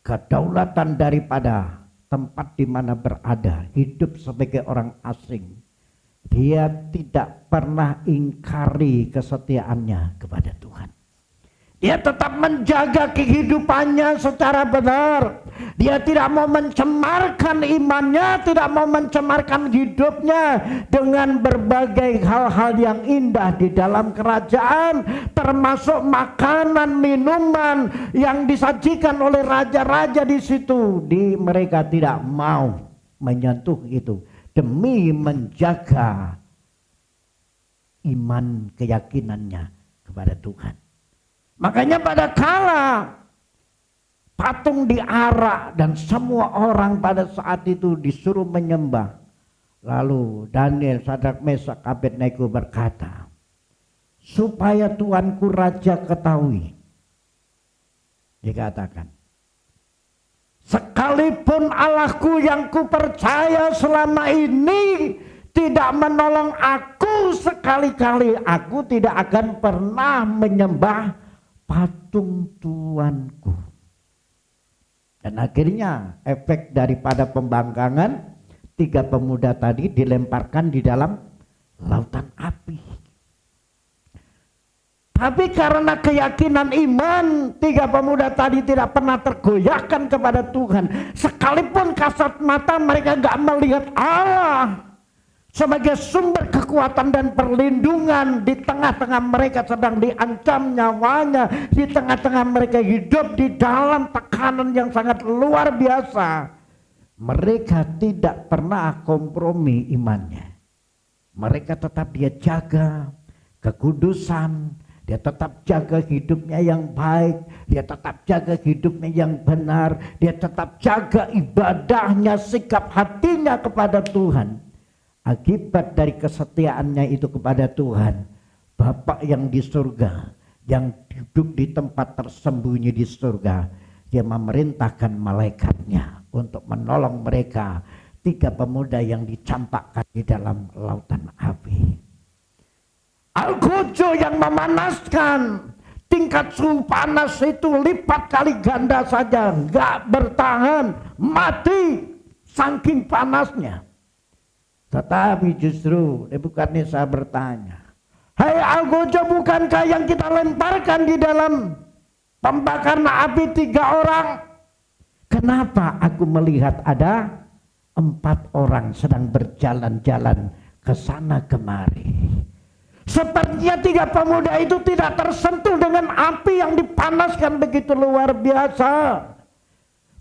kedaulatan daripada tempat di mana berada, hidup sebagai orang asing, dia tidak pernah ingkari kesetiaannya kepada Tuhan. Dia tetap menjaga kehidupannya secara benar. Dia tidak mau mencemarkan imannya, tidak mau mencemarkan hidupnya dengan berbagai hal-hal yang indah di dalam kerajaan, termasuk makanan, minuman yang disajikan oleh raja-raja di situ. Mereka tidak mau menyentuh itu demi menjaga iman keyakinannya kepada Tuhan. Makanya pada kala patung diarak dan semua orang pada saat itu disuruh menyembah, lalu Daniel, Sadrak, Mesak, Abednego berkata, supaya Tuanku Raja ketahui, dikatakan, sekalipun Allahku yang kupercaya selama ini tidak menolong aku, sekali-kali aku tidak akan pernah menyembah patung Tuanku. Dan akhirnya efek daripada pembangkangan, tiga pemuda tadi dilemparkan di dalam lautan api. Tapi karena keyakinan iman, 3 pemuda tadi tidak pernah tergoyahkan kepada Tuhan. Sekalipun kasat mata mereka gak melihat Allah sebagai sumber kekuatan dan perlindungan di tengah-tengah mereka sedang diancam nyawanya, di tengah-tengah mereka hidup di dalam tekanan yang sangat luar biasa. Mereka tidak pernah kompromi imannya. Mereka tetap dia jaga kekudusan, dia tetap jaga hidupnya yang baik, dia tetap jaga hidupnya yang benar, dia tetap jaga ibadahnya, sikap hatinya kepada Tuhan. Akibat dari kesetiaannya itu kepada Tuhan, Bapa yang di surga, yang duduk di tempat tersembunyi di surga, dia memerintahkan malaikatnya untuk menolong mereka, 3 pemuda yang dicampakkan di dalam lautan api. Algojo yang memanaskan, tingkat suhu panas itu lipat kali ganda saja, gak bertahan, mati saking panasnya. Tetapi justru Nebukadnezar bertanya, hai Algojo, bukankah yang kita lemparkan di dalam pembakaran api 3 orang? Kenapa aku melihat ada 4 orang sedang berjalan-jalan ke sana kemari? Sepertinya 3 pemuda itu tidak tersentuh dengan api yang dipanaskan begitu luar biasa.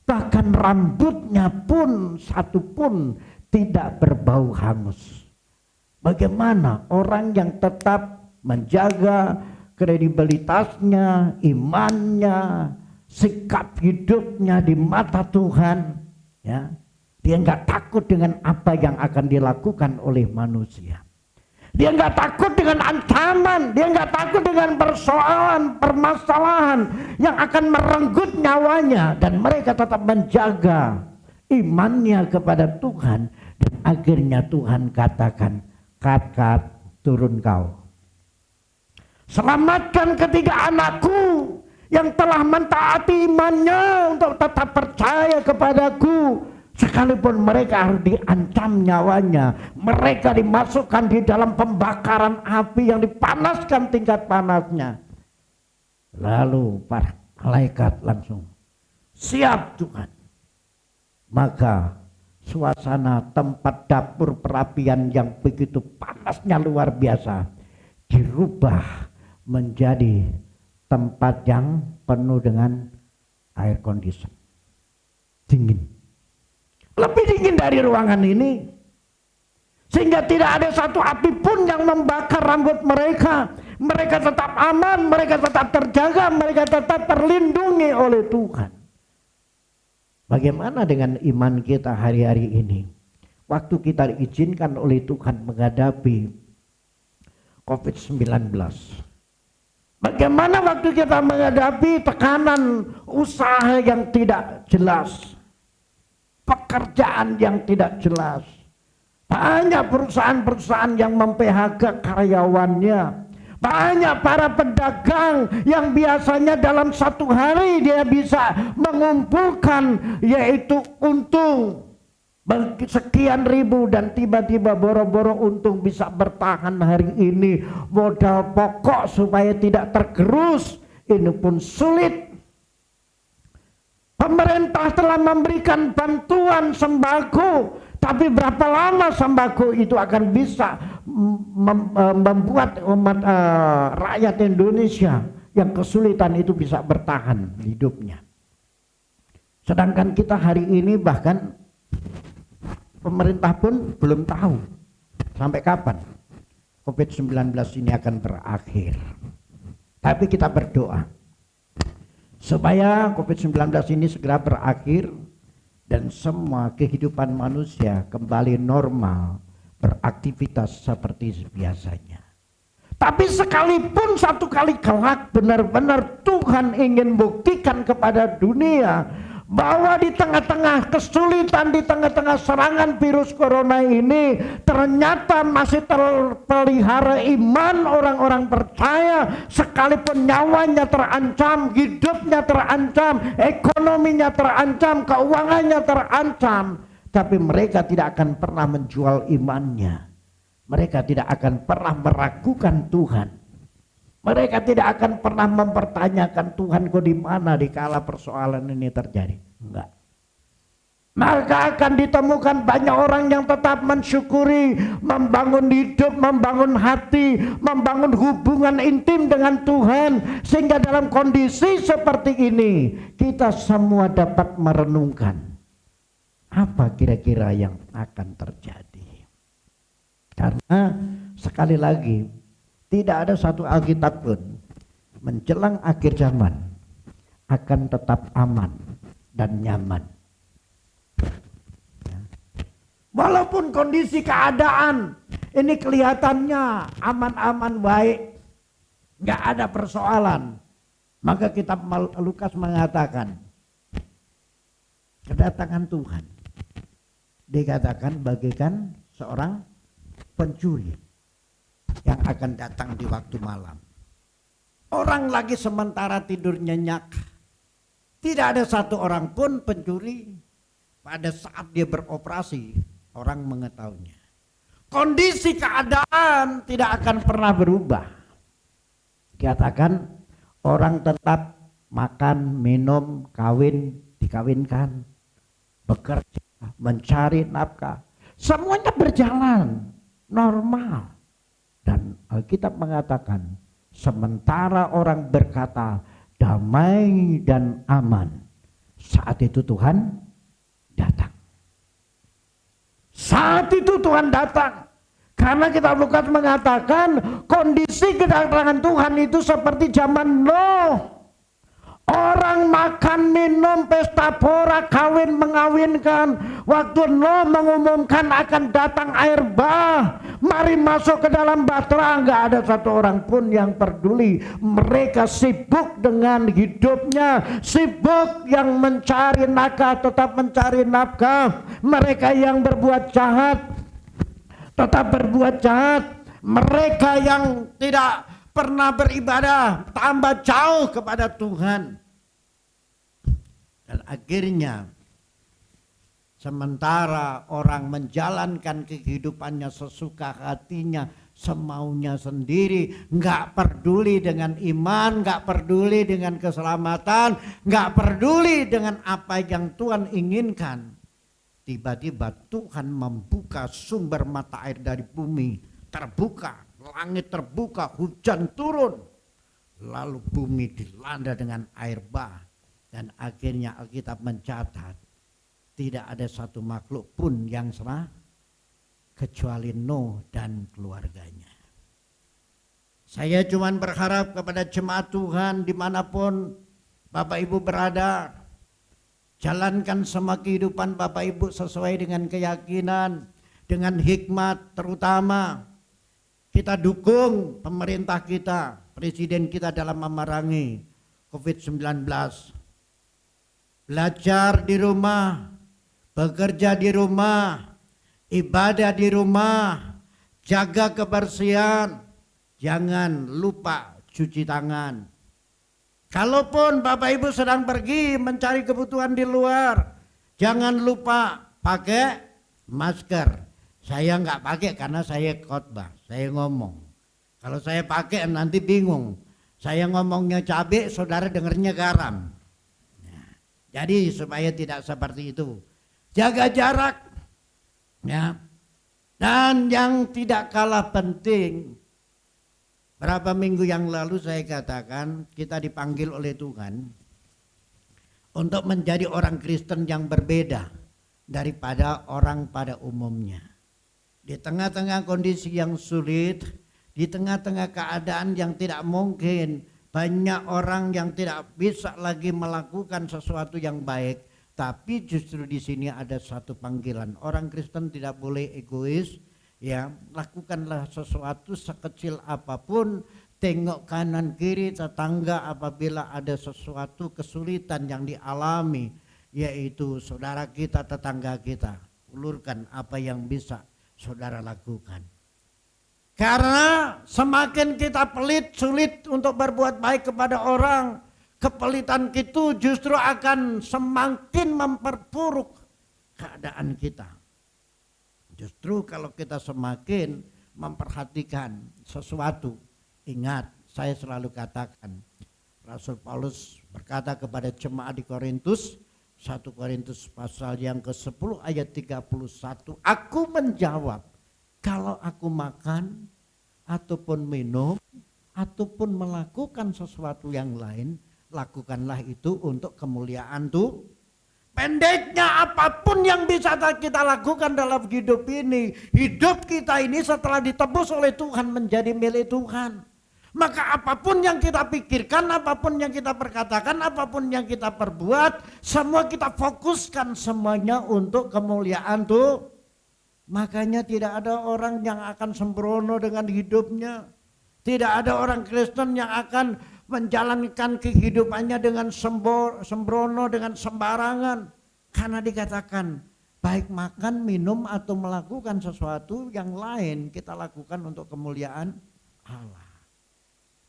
Bahkan rambutnya pun satu pun tidak berbau hangus. Bagaimana orang yang tetap menjaga kredibilitasnya, imannya, sikap hidupnya di mata Tuhan, ya, dia nggak takut dengan apa yang akan dilakukan oleh manusia. Dia nggak takut dengan ancaman, dia nggak takut dengan persoalan, permasalahan yang akan merenggut nyawanya, dan mereka tetap menjaga imannya kepada Tuhan. Dan akhirnya Tuhan katakan, kat turun kau, selamatkan ketiga anakku yang telah mentaati imannya untuk tetap percaya kepadaku. Sekalipun mereka harus diancam nyawanya, mereka dimasukkan di dalam pembakaran api yang dipanaskan tingkat panasnya. Lalu para malaikat langsung, siap Tuhan. Maka suasana tempat dapur perapian yang begitu panasnya luar biasa dirubah menjadi tempat yang penuh dengan air condition, dingin, lebih dingin dari ruangan ini, sehingga tidak ada satu api pun yang membakar rambut mereka. Mereka tetap aman, mereka tetap terjaga, mereka tetap terlindungi oleh Tuhan. Bagaimana dengan iman kita hari-hari ini? Waktu kita diizinkan oleh Tuhan menghadapi COVID-19. Bagaimana waktu kita menghadapi tekanan usaha yang tidak jelas, pekerjaan yang tidak jelas, banyak perusahaan-perusahaan yang mem-PHK karyawannya, banyak para pedagang yang biasanya dalam satu hari dia bisa mengumpulkan yaitu untung sekian ribu, dan tiba-tiba boro-boro untung bisa bertahan hari ini. Modal pokok supaya tidak tergerus ini pun sulit. Pemerintah telah memberikan bantuan sembako, tapi berapa lama sembako itu akan bisa membuat umat rakyat Indonesia yang kesulitan itu bisa bertahan hidupnya? Sedangkan kita hari ini bahkan pemerintah pun belum tahu sampai kapan COVID-19 ini akan berakhir. Tapi kita berdoa supaya COVID-19 ini segera berakhir dan semua kehidupan manusia kembali normal, beraktivitas seperti biasanya. Tapi sekalipun satu kali kelak benar-benar Tuhan ingin buktikan kepada dunia bahwa di tengah-tengah kesulitan, di tengah-tengah serangan virus corona ini, ternyata masih terpelihara iman orang-orang percaya. Sekalipun nyawanya terancam, hidupnya terancam, ekonominya terancam, keuangannya terancam, tapi mereka tidak akan pernah menjual imannya. Mereka tidak akan pernah meragukan Tuhan. Mereka tidak akan pernah mempertanyakan Tuhan kok di mana di kala persoalan ini terjadi. Enggak. Maka akan ditemukan banyak orang yang tetap mensyukuri, membangun hidup, membangun hati, membangun hubungan intim dengan Tuhan. Sehingga dalam kondisi seperti ini kita semua dapat merenungkan apa kira-kira yang akan terjadi. Karena sekali lagi tidak ada satu Alkitab pun menjelang akhir zaman akan tetap aman dan nyaman. Walaupun kondisi keadaan ini kelihatannya aman-aman baik, nggak ada persoalan, maka kitab Lukas mengatakan kedatangan Tuhan dikatakan bagaikan seorang pencuri yang akan datang di waktu malam. Orang lagi sementara tidur nyenyak, tidak ada satu orang pun pencuri pada saat dia beroperasi. Orang mengetahuinya. Kondisi keadaan tidak akan pernah berubah. Dikatakan orang tetap makan, minum, kawin, dikawinkan, bekerja, mencari nafkah. Semuanya berjalan normal. Dan Alkitab mengatakan sementara orang berkata damai dan aman, saat itu Tuhan datang. Saat itu Tuhan datang. Karena kitab Lukas mengatakan kondisi kedatangan Tuhan itu seperti zaman Nuh. Orang makan, minum, pesta pora, kawin, mengawinkan. Waktu Nuh mengumumkan akan datang air bah, mari masuk ke dalam bahtera, nggak ada satu orang pun yang peduli. Mereka sibuk dengan hidupnya, sibuk yang mencari nafkah, tetap mencari nafkah. Mereka yang berbuat jahat tetap berbuat jahat. Mereka yang tidak pernah beribadah tambah jauh kepada Tuhan. Dan akhirnya sementara orang menjalankan kehidupannya sesuka hatinya, semaunya sendiri, nggak peduli dengan iman, nggak peduli dengan keselamatan, nggak peduli dengan apa yang Tuhan inginkan. Tiba-tiba Tuhan membuka sumber mata air dari bumi, terbuka, langit terbuka, hujan turun, lalu bumi dilanda dengan air bah. Dan akhirnya Alkitab mencatat tidak ada satu makhluk pun yang selamat kecuali Nuh dan keluarganya. Saya cuma berharap kepada jemaat Tuhan dimanapun Bapak Ibu berada, jalankan semua kehidupan Bapak Ibu sesuai dengan keyakinan, dengan hikmat. Terutama kita dukung pemerintah kita, presiden kita dalam memerangi COVID-19. Belajar di rumah, bekerja di rumah, ibadah di rumah, jaga kebersihan, jangan lupa cuci tangan. Kalaupun Bapak Ibu sedang pergi mencari kebutuhan di luar, jangan lupa pakai masker. Saya nggak pakai karena saya khotbah, saya ngomong. Kalau saya pakai nanti bingung. Saya ngomongnya cabai, saudara dengarnya garam. Jadi supaya tidak seperti itu, jaga jarak, ya. Dan yang tidak kalah penting, berapa minggu yang lalu saya katakan kita dipanggil oleh Tuhan untuk menjadi orang Kristen yang berbeda daripada orang pada umumnya. Di tengah-tengah kondisi yang sulit, di tengah-tengah keadaan yang tidak mungkin, banyak orang yang tidak bisa lagi melakukan sesuatu yang baik, tapi justru di sini ada satu panggilan. Orang Kristen tidak boleh egois, ya, lakukanlah sesuatu sekecil apapun, tengok kanan kiri tetangga apabila ada sesuatu kesulitan yang dialami, yaitu saudara kita, tetangga kita, ulurkan apa yang bisa saudara lakukan. Karena semakin kita pelit, sulit untuk berbuat baik kepada orang, kepelitan itu justru akan semakin memperburuk keadaan kita. Justru kalau kita semakin memperhatikan sesuatu, ingat, saya selalu katakan, Rasul Paulus berkata kepada jemaat di Korintus, 1 Korintus pasal yang ke-10 ayat 31, aku menjawab, kalau aku makan ataupun minum ataupun melakukan sesuatu yang lain, lakukanlah itu untuk kemuliaan Tuhan. Pendeknya, apapun yang bisa kita lakukan dalam hidup ini, hidup kita ini setelah ditebus oleh Tuhan menjadi milik Tuhan. Maka apapun yang kita pikirkan, apapun yang kita perkatakan, apapun yang kita perbuat, semua kita fokuskan semuanya untuk kemuliaan Tuhan. Makanya tidak ada orang yang akan sembrono dengan hidupnya. Tidak ada orang Kristen yang akan menjalankan kehidupannya dengan sembrono, dengan sembarangan. Karena dikatakan baik makan, minum atau melakukan sesuatu yang lain kita lakukan untuk kemuliaan Allah.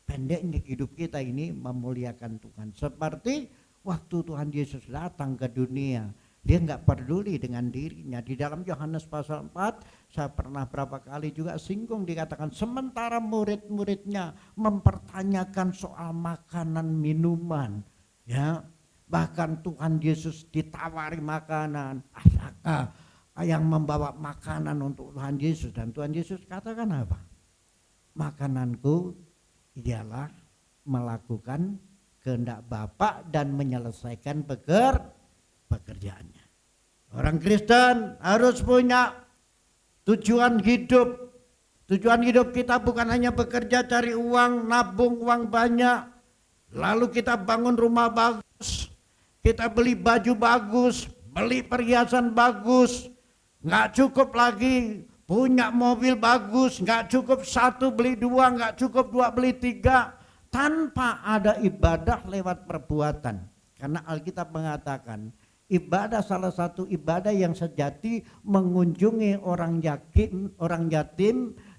Pendeknya hidup kita ini memuliakan Tuhan. Seperti waktu Tuhan Yesus datang ke dunia, dia nggak peduli dengan dirinya. Di dalam Yohanes pasal 4, saya pernah berapa kali juga singgung, dikatakan sementara murid-muridnya mempertanyakan soal makanan minuman, ya, bahkan Tuhan Yesus ditawari makanan, adakah yang membawa makanan untuk Tuhan Yesus? Dan Tuhan Yesus katakan apa? Makananku ialah melakukan kehendak Bapa dan menyelesaikan pekerjaannya. Orang Kristen harus punya tujuan hidup. Tujuan hidup kita bukan hanya bekerja cari uang, nabung uang banyak, lalu kita bangun rumah bagus, kita beli baju bagus, beli perhiasan bagus. Nggak cukup lagi punya mobil bagus, nggak cukup 1 beli 2, nggak cukup 2 beli 3, tanpa ada ibadah lewat perbuatan. Karena Alkitab mengatakan ibadah, salah satu ibadah yang sejati mengunjungi orang yatim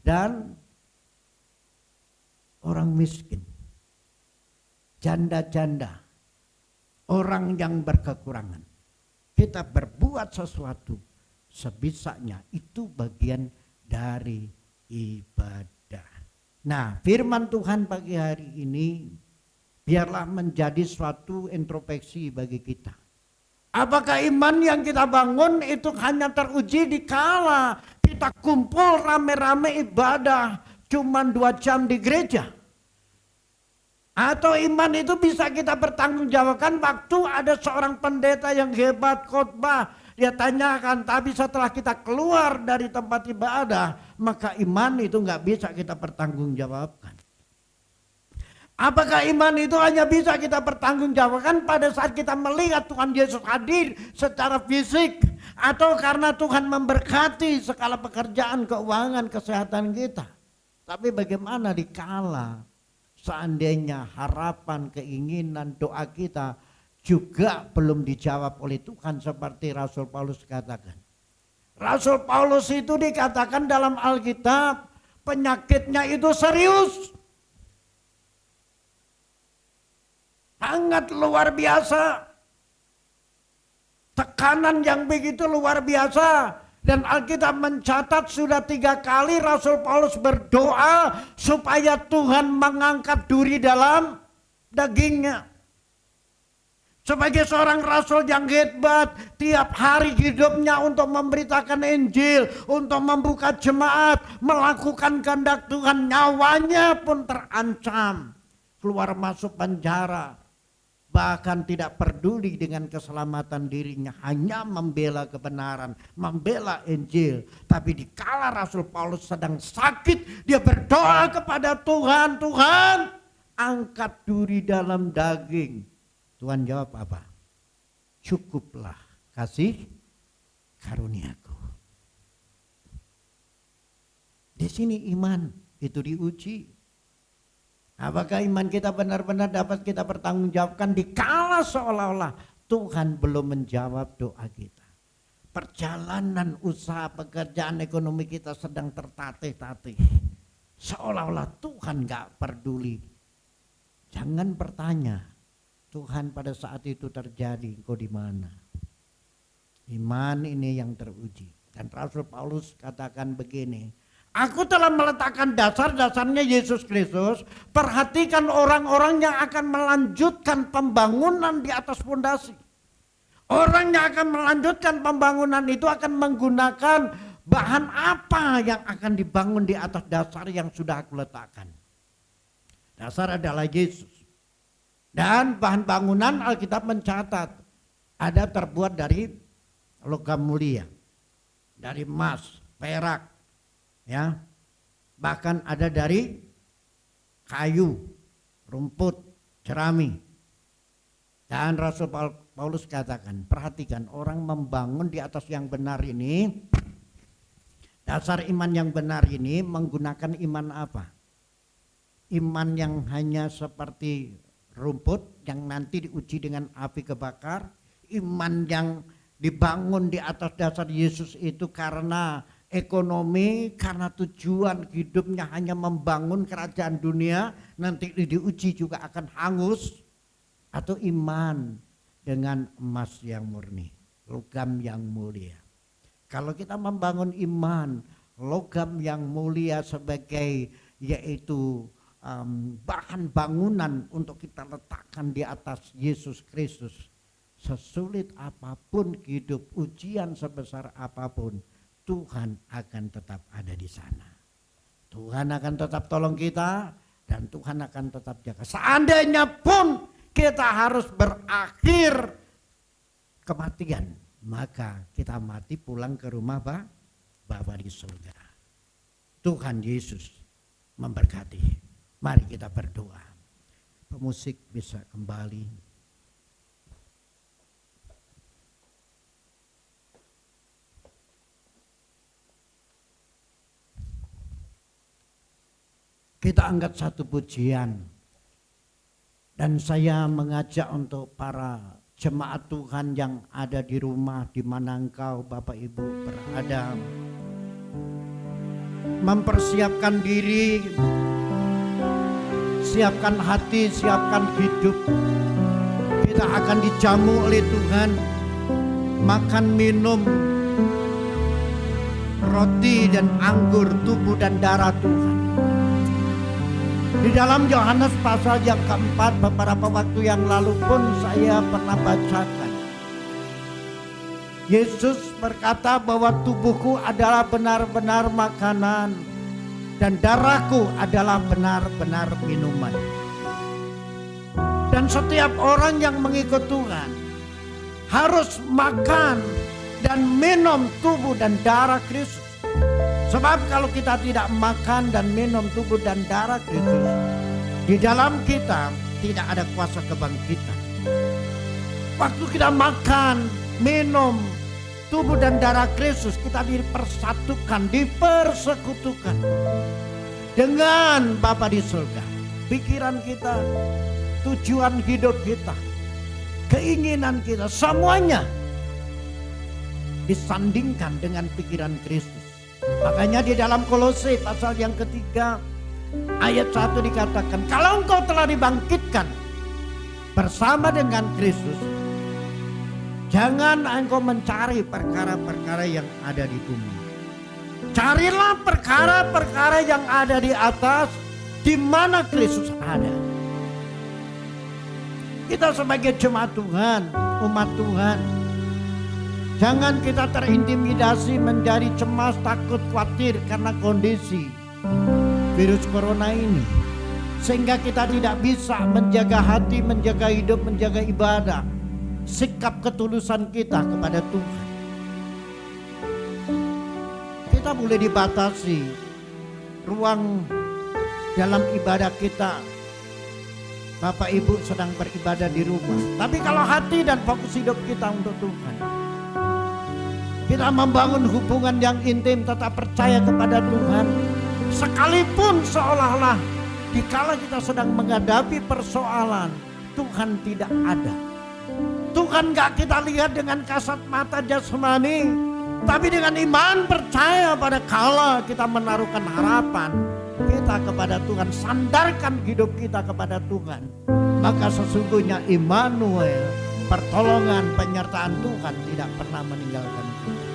dan orang miskin, janda-janda, orang yang berkekurangan. Kita berbuat sesuatu sebisanya, itu bagian dari ibadah. Nah, firman Tuhan pagi hari ini biarlah menjadi suatu introspeksi bagi kita. Apakah iman yang kita bangun itu hanya teruji dikala kita kumpul rame-rame ibadah cuma 2 jam di gereja? Atau iman itu bisa kita bertanggungjawabkan waktu ada seorang pendeta yang hebat khotbah, dia tanyakan, tapi setelah kita keluar dari tempat ibadah, maka iman itu nggak bisa kita pertanggungjawabkan. Apakah iman itu hanya bisa kita pertanggungjawabkan pada saat kita melihat Tuhan Yesus hadir secara fisik, atau karena Tuhan memberkati segala pekerjaan, keuangan, kesehatan kita? Tapi bagaimana dikala seandainya harapan, keinginan, doa kita juga belum dijawab oleh Tuhan seperti Rasul Paulus katakan. Rasul Paulus itu dikatakan dalam Alkitab penyakitnya itu serius. Sangat luar biasa. Tekanan yang begitu luar biasa. Dan Alkitab mencatat sudah 3 kali Rasul Paulus berdoa supaya Tuhan mengangkat duri dalam dagingnya. Sebagai seorang rasul yang hebat, tiap hari hidupnya untuk memberitakan Injil, untuk membuka jemaat, melakukan kehendak Tuhan, nyawanya pun terancam. Keluar masuk penjara, bahkan tidak peduli dengan keselamatan dirinya, hanya membela kebenaran, membela Injil. Tapi dikala Rasul Paulus sedang sakit, dia berdoa kepada Tuhan, Tuhan angkat duri dalam daging. Tuhan jawab apa? Cukuplah kasih karuniaku. Di sini iman itu diuji. Apakah iman kita benar-benar dapat kita pertanggungjawabkan dikala seolah-olah Tuhan belum menjawab doa kita. Perjalanan usaha, pekerjaan, ekonomi kita sedang tertatih-tatih. Seolah-olah Tuhan gak peduli. Jangan bertanya, Tuhan pada saat itu terjadi, engkau di mana? Iman ini yang teruji. Dan Rasul Paulus katakan begini, Aku telah meletakkan dasar-dasarnya Yesus Kristus. Perhatikan orang-orang yang akan melanjutkan pembangunan di atas fondasi. Orang yang akan melanjutkan pembangunan itu akan menggunakan bahan apa yang akan dibangun di atas dasar yang sudah aku letakkan. Dasar adalah Yesus. Dan bahan bangunan Alkitab mencatat ada terbuat dari logam mulia, dari emas, perak, ya, bahkan ada dari kayu, rumput, jerami. Dan Rasul Paulus katakan, perhatikan, orang membangun di atas yang benar ini, dasar iman yang benar ini menggunakan iman apa? Iman yang hanya seperti rumput yang nanti diuji dengan api kebakar. Iman yang dibangun di atas dasar Yesus itu karena ekonomi, karena tujuan hidupnya hanya membangun kerajaan dunia, nanti diuji juga akan hangus. Atau iman dengan emas yang murni, logam yang mulia. Kalau kita membangun iman, logam yang mulia sebagai yaitu bahan bangunan untuk kita letakkan di atas Yesus Kristus, sesulit apapun hidup, ujian sebesar apapun, Tuhan akan tetap ada di sana. Tuhan akan tetap tolong kita dan Tuhan akan tetap jaga. Seandainya pun kita harus berakhir kematian, maka kita mati pulang ke rumah Bapa di surga. Tuhan Yesus memberkati. Mari kita berdoa. Pemusik bisa kembali. Kita angkat satu pujian. Dan saya mengajak untuk para jemaat Tuhan yang ada di rumah, di mana engkau Bapak Ibu berada, mempersiapkan diri, siapkan hati, siapkan hidup. Kita akan dijamu oleh Tuhan, makan minum roti dan anggur, tubuh dan darah Tuhan. Di dalam Yohanes pasal yang keempat, beberapa waktu yang lalu pun saya pernah bacakan. Yesus berkata bahwa tubuhku adalah benar-benar makanan dan darahku adalah benar-benar minuman. Dan setiap orang yang mengikut Tuhan harus makan dan minum tubuh dan darah Kristus. Sebab kalau kita tidak makan dan minum tubuh dan darah Kristus, di dalam kita tidak ada kuasa kebangkitan. Waktu kita makan, minum tubuh dan darah Kristus, kita dipersatukan, dipersekutukan dengan Bapa di surga. Pikiran kita, tujuan hidup kita, keinginan kita, semuanya disandingkan dengan pikiran Kristus. Makanya di dalam Kolose pasal yang ketiga ayat 1 dikatakan, kalau engkau telah dibangkitkan bersama dengan Kristus, jangan engkau mencari perkara-perkara yang ada di bumi. Carilah perkara-perkara yang ada di atas, di mana Kristus ada. Kita sebagai jemaat Tuhan, umat Tuhan, jangan kita terintimidasi, menjadi cemas, takut, khawatir karena kondisi virus corona ini. Sehingga kita tidak bisa menjaga hati, menjaga hidup, menjaga ibadah. Sikap ketulusan kita kepada Tuhan. Kita boleh dibatasi ruang dalam ibadah kita. Bapak Ibu sedang beribadah di rumah. Tapi kalau hati dan fokus hidup kita untuk Tuhan, kita membangun hubungan yang intim, tetap percaya kepada Tuhan. Sekalipun seolah-olah dikala kita sedang menghadapi persoalan, Tuhan tidak ada. Tuhan gak kita lihat dengan kasat mata jasmani, tapi dengan iman percaya pada kala kita menaruhkan harapan kita kepada Tuhan, sandarkan hidup kita kepada Tuhan, maka sesungguhnya Immanuel, pertolongan, penyertaan Tuhan tidak pernah meninggalkan kita.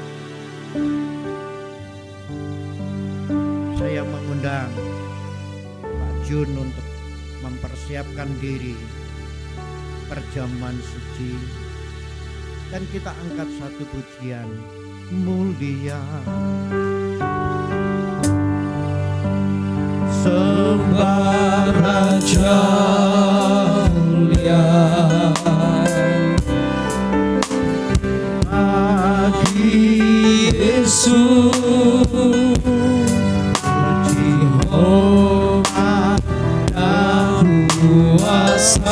yang mengundang Pak Jun untuk mempersiapkan diri perjamuan suci. Dan kita angkat satu pujian, mulia Sembah Raja mulia bagi Yesus, Jehovah dan kuasa.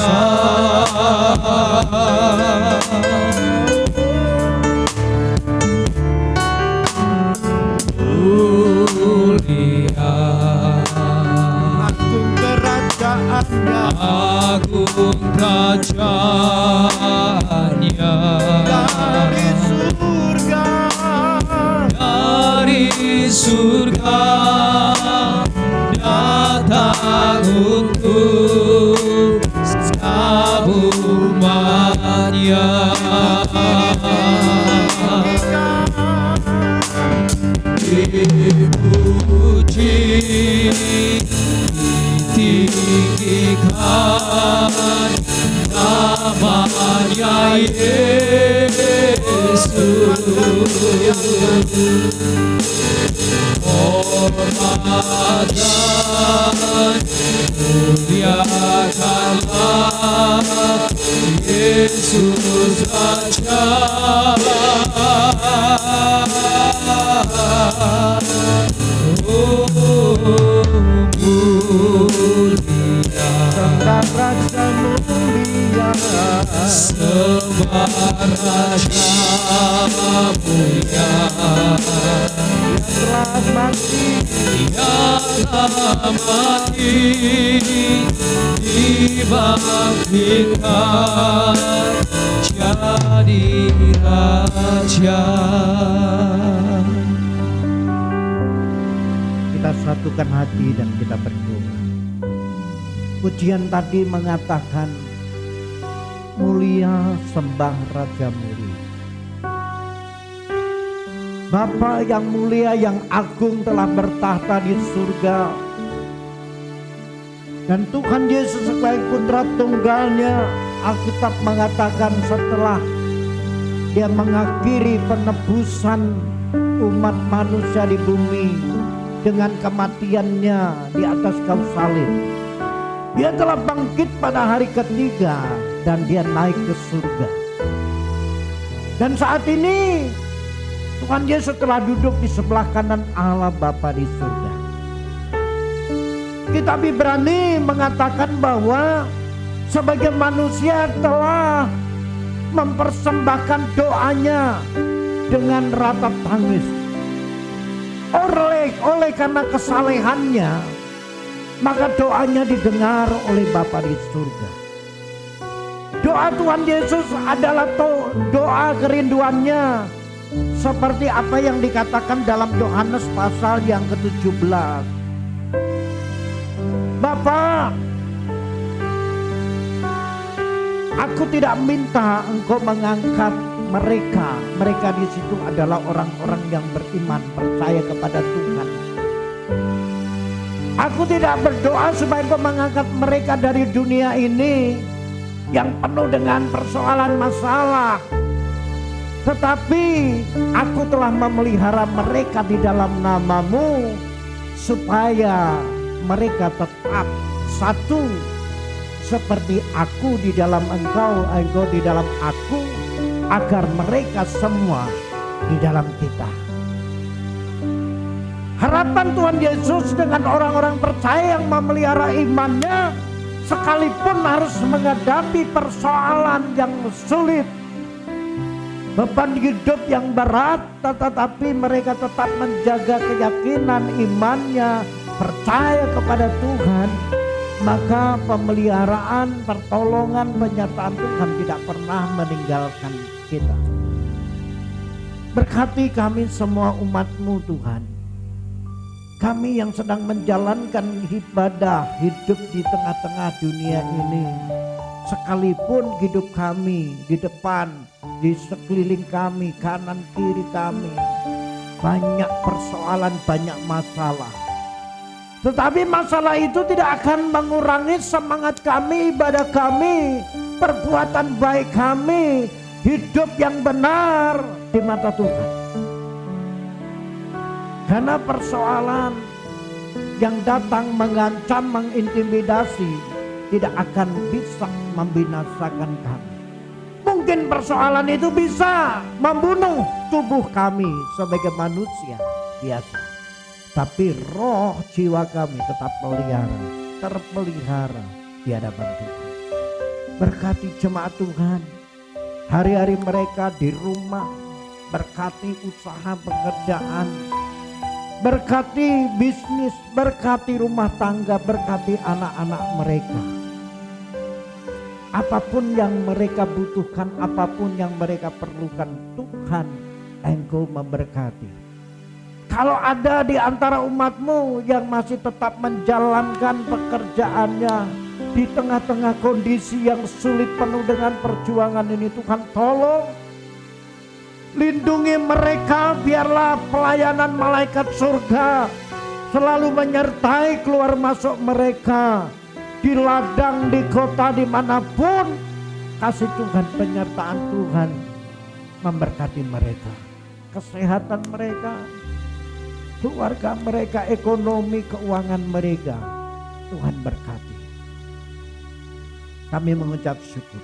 Agung kerajaannya dari surga datang untuk setiap umatnya. Dipuji, ditinggikan namanya Yesus. Hormat dan muliakanlah Yesus Raja. Sembah Raja mulia, Sembah Raja mulia, telah mati, Dialah mati dibangkitkan jadi Raja. Kita satukan hati dan kita berdoa. Pujian tadi mengatakan mulia sembah Raja mulia. Bapa yang mulia yang agung telah bertahta di surga. Dan Tuhan Yesus sebagai putra tunggalnya, Alkitab mengatakan setelah dia mengakhiri penebusan umat manusia di bumi dengan kematiannya di atas kayu salib, dia telah bangkit pada hari ketiga dan dia naik ke surga. Dan saat ini Tuhan Yesus telah duduk di sebelah kanan Allah Bapa di surga. Kita berani mengatakan bahwa sebagai manusia telah mempersembahkan doanya dengan ratap tangis. Oleh karena kesalehannya, maka doanya didengar oleh Bapa di surga. Doa Tuhan Yesus adalah doa kerinduannya, seperti apa yang dikatakan dalam Yohanes pasal yang ke-17. Bapa, aku tidak minta engkau mengangkat mereka. Mereka di situ adalah orang-orang yang beriman, percaya kepada Tuhan. Aku tidak berdoa supaya engkau mengangkat mereka dari dunia ini yang penuh dengan persoalan masalah. Tetapi aku telah memelihara mereka di dalam nama-Mu supaya mereka tetap satu, seperti aku di dalam engkau, engkau di dalam aku, agar mereka semua di dalam kita. Harapan Tuhan Yesus dengan orang-orang percaya yang memelihara imannya, sekalipun harus menghadapi persoalan yang sulit, beban hidup yang berat, tetapi mereka tetap menjaga keyakinan imannya, percaya kepada Tuhan, maka pemeliharaan, pertolongan, penyertaan Tuhan tidak pernah meninggalkan kita. Berkati kami semua umat-Mu Tuhan. Kami yang sedang menjalankan ibadah hidup di tengah-tengah dunia ini, sekalipun hidup kami di depan, di sekeliling kami, kanan kiri kami, banyak persoalan, banyak masalah. Tetapi masalah itu tidak akan mengurangi semangat kami, ibadah kami, perbuatan baik kami, hidup yang benar di mata Tuhan. Karena persoalan yang datang mengancam, mengintimidasi tidak akan bisa membinasakan kami. Mungkin persoalan itu bisa membunuh tubuh kami sebagai manusia biasa. Tapi roh jiwa kami tetap terpelihara di hadapan Tuhan. Berkati jemaat Tuhan, hari-hari mereka di rumah, berkati usaha pekerjaan, berkati bisnis, berkati rumah tangga, berkati anak-anak mereka. Apapun yang mereka butuhkan, apapun yang mereka perlukan, Tuhan Engkau memberkati. Kalau ada di antara umatmu yang masih tetap menjalankan pekerjaannya di tengah-tengah kondisi yang sulit penuh dengan perjuangan ini, Tuhan tolong lindungi mereka, biarlah pelayanan malaikat surga selalu menyertai keluar masuk mereka di ladang, di kota, dimanapun. Kasih Tuhan, penyertaan Tuhan memberkati mereka, kesehatan mereka, keluarga mereka, ekonomi, keuangan mereka. Tuhan berkati. Kami mengucap syukur.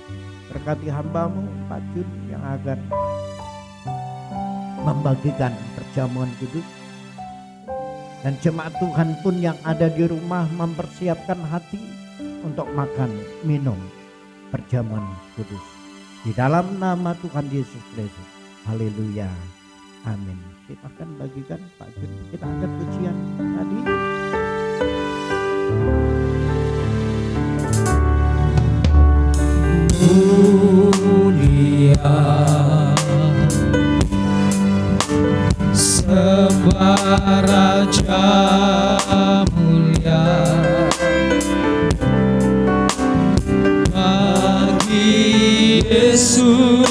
Berkati hamba-Mu Pak Jun yang akan membagikan perjamuan kudus. Dan jemaat Tuhan pun yang ada di rumah mempersiapkan hati untuk makan, minum perjamuan kudus. Di dalam nama Tuhan Yesus Kristus. Haleluya. Amin. Kita akan bagikan Pak Jun. Kita angkat pujian tadi. Mulia, sembah Raja mulia, bagi Yesus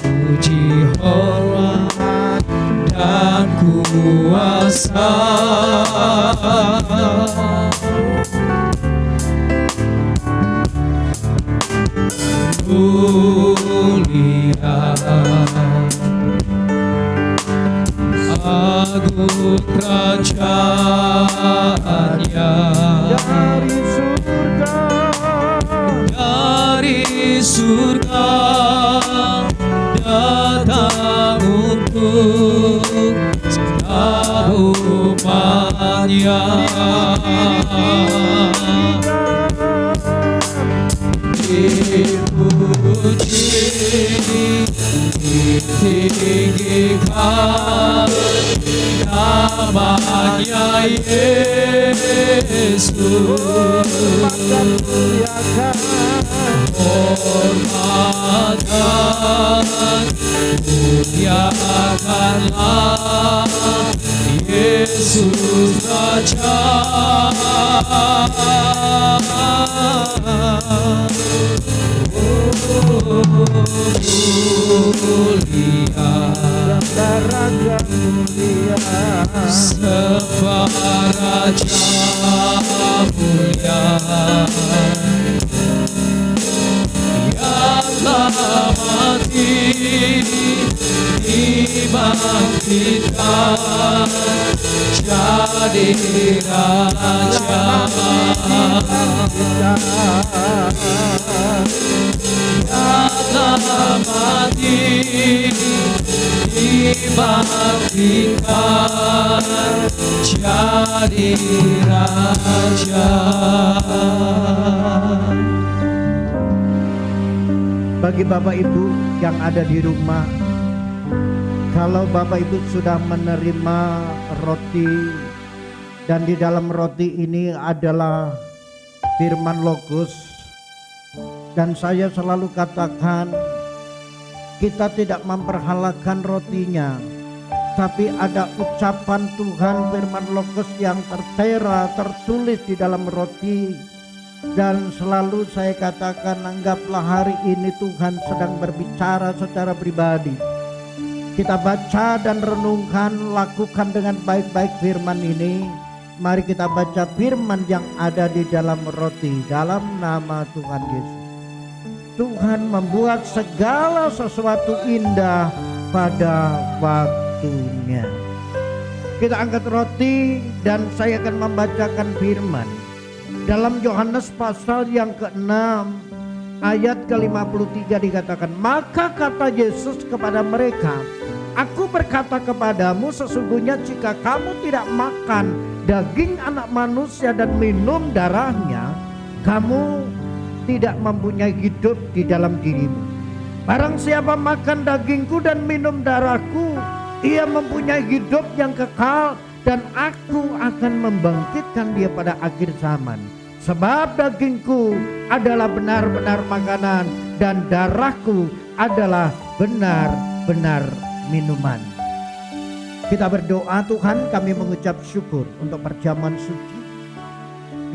puji hormat dan kuasa. Mulia, agung kerajaannya, dari surga datang untuk segala umatnya. Dipuji, ditinggikan namanya Yesus, hormatkan, muliakanlah Yesus Raja. Mulia, Raja mulia, sembah Raja mulia, yang telah mati dibangkitkan jadi Raja. Telah mati dibangkitkan jadi Raja. Bagi Bapak Ibu yang ada di rumah, kalau Bapak Ibu sudah menerima roti dan di dalam roti ini adalah firman Logos, dan saya selalu katakan kita tidak memperhalakan rotinya, tapi ada ucapan Tuhan, firman Logos yang tertera, tertulis di dalam roti. Dan selalu saya katakan, anggaplah hari ini Tuhan sedang berbicara secara pribadi. Kita baca dan renungkan, lakukan dengan baik-baik firman ini. Mari kita baca firman yang ada di dalam roti dalam nama Tuhan Yesus. Tuhan membuat segala sesuatu indah pada waktunya. Kita angkat roti dan saya akan membacakan firman. Dalam Yohanes pasal yang ke-6 ayat ke-53 dikatakan, maka kata Yesus kepada mereka, aku berkata kepadamu, sesungguhnya jika kamu tidak makan daging anak manusia dan minum darahnya, kamu tidak mempunyai hidup di dalam dirimu. Barang siapa makan dagingku dan minum darahku, ia mempunyai hidup yang kekal, dan aku akan membangkitkan dia pada akhir zaman. Sebab dagingku adalah benar-benar makanan, dan darahku adalah benar-benar minuman. Kita berdoa, Tuhan, kami mengucap syukur untuk perjamuan suci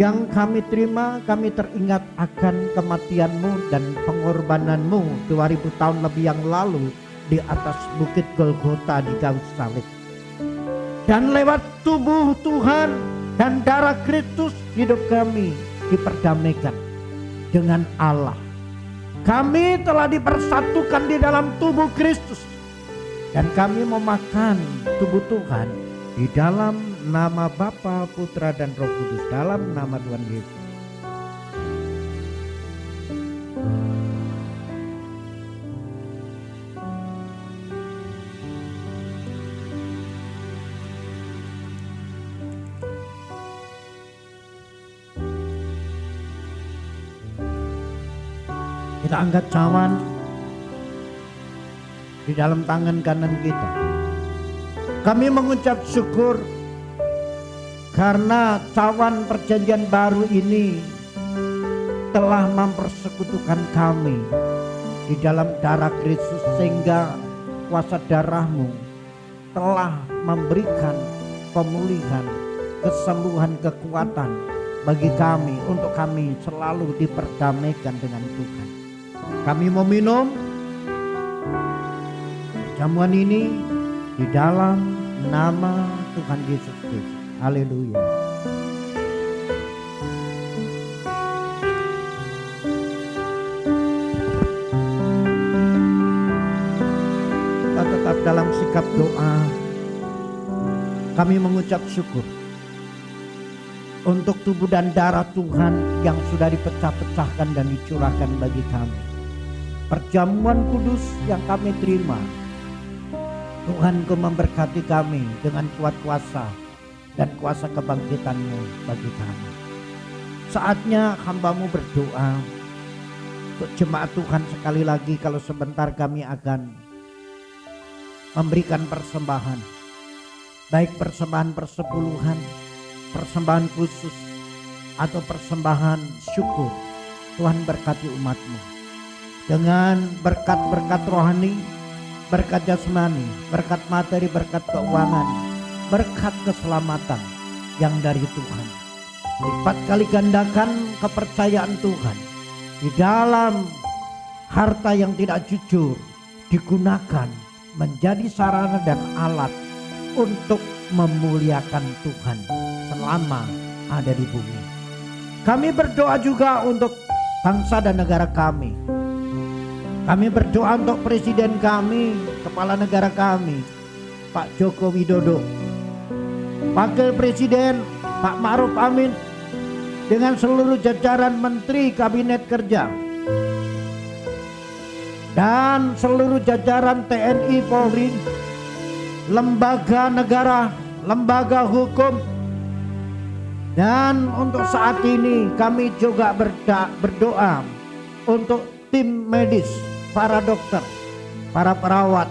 yang kami terima. Kami teringat akan kematian-Mu dan pengorbanan-Mu 2000 tahun lebih yang lalu di atas bukit Golgota di kayu salib. Dan lewat tubuh Tuhan dan darah Kristus, hidup kami diperdamaikan dengan Allah. Kami telah dipersatukan di dalam tubuh Kristus. Dan kami memakan tubuh Tuhan di dalam nama Bapa, Putra, dan Roh Kudus, dalam nama Tuhan Yesus. Kita angkat cawan di dalam tangan kanan kita. Kami mengucap syukur karena cawan perjanjian baru ini telah mempersekutukan kami di dalam darah Kristus, sehingga kuasa darah-Mu telah memberikan pemulihan, kesembuhan, kekuatan bagi kami untuk kami selalu diperdamaikan dengan Tuhan. Kami mau minum jamuan ini di dalam nama Tuhan Yesus Kristus. Haleluya. Kita tetap dalam sikap doa. Kami mengucap syukur untuk tubuh dan darah Tuhan yang sudah dipecah-pecahkan dan dicurahkan bagi kami. Perjamuan kudus yang kami terima, Tuhan, Kau memberkati kami dengan kuat kuasa dan kuasa kebangkitan-Mu bagi kami. Saatnya hamba-Mu berdoa untuk jemaat Tuhan sekali lagi. Kalau sebentar kami akan memberikan persembahan, baik persembahan persepuluhan, persembahan khusus, atau persembahan syukur. Tuhan berkati umat-Mu dengan berkat-berkat rohani, berkat jasmani, berkat materi, berkat keuangan, berkat keselamatan yang dari Tuhan. Lipat kali gandakan kepercayaan Tuhan di dalam harta yang tidak jujur digunakan menjadi sarana dan alat untuk memuliakan Tuhan selama ada di bumi. Kami berdoa juga untuk bangsa dan negara kami. Kami berdoa untuk presiden kami, kepala negara kami, Pak Joko Widodo, Wakil Presiden Pak Ma'ruf Amin, dengan seluruh jajaran Menteri Kabinet Kerja, dan seluruh jajaran TNI Polri, lembaga negara, lembaga hukum. Dan untuk saat ini kami juga berdoa untuk tim medis, para dokter, para perawat.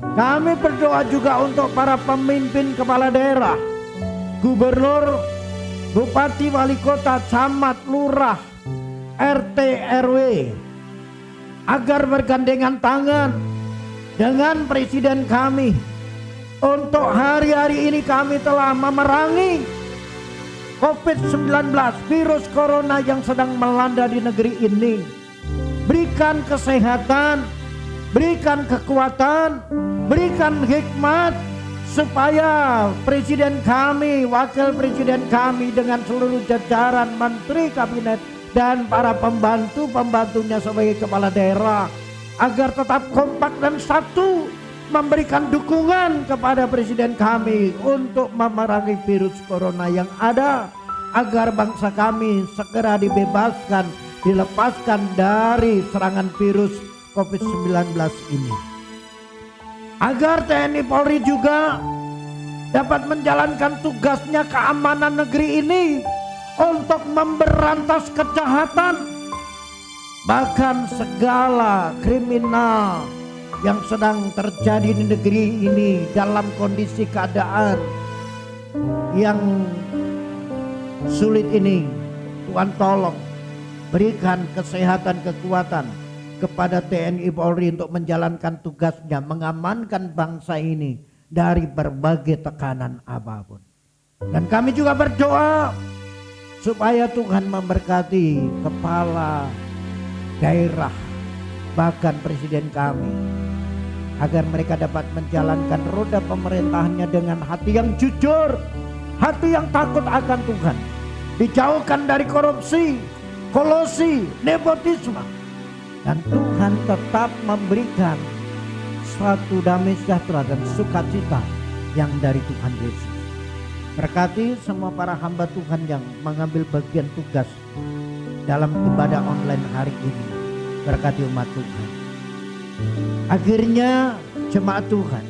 Kami berdoa juga untuk para pemimpin kepala daerah, gubernur, bupati, wali kota, camat, lurah, RT, RW, agar bergandengan tangan dengan presiden kami. Untuk hari-hari ini kami telah memerangi COVID-19, virus corona yang sedang melanda di negeri ini. Berikan kesehatan, berikan kekuatan, berikan hikmat, supaya presiden kami, wakil presiden kami dengan seluruh jajaran menteri kabinet dan para pembantu-pembantunya sebagai kepala daerah agar tetap kompak dan satu, memberikan dukungan kepada presiden kami untuk memerangi virus corona yang ada, agar bangsa kami segera dibebaskan, dilepaskan dari serangan virus COVID-19 ini. Agar TNI Polri juga dapat menjalankan tugasnya keamanan negeri ini untuk memberantas kejahatan, bahkan segala kriminal yang sedang terjadi di negeri ini dalam kondisi keadaan yang sulit ini. Tuhan tolong berikan kesehatan, kekuatan kepada TNI Polri untuk menjalankan tugasnya, mengamankan bangsa ini dari berbagai tekanan apapun. Dan kami juga berdoa supaya Tuhan memberkati kepala daerah, bahkan presiden kami, agar mereka dapat menjalankan roda pemerintahannya dengan hati yang jujur, hati yang takut akan Tuhan, dijauhkan dari korupsi, kolusi, nepotisme, dan Tuhan tetap memberikan suatu damai sejahtera dan sukacita yang dari Tuhan Yesus. Berkati semua para hamba Tuhan yang mengambil bagian tugas dalam ibadah online hari ini. Berkati umat Tuhan. Akhirnya jemaat Tuhan,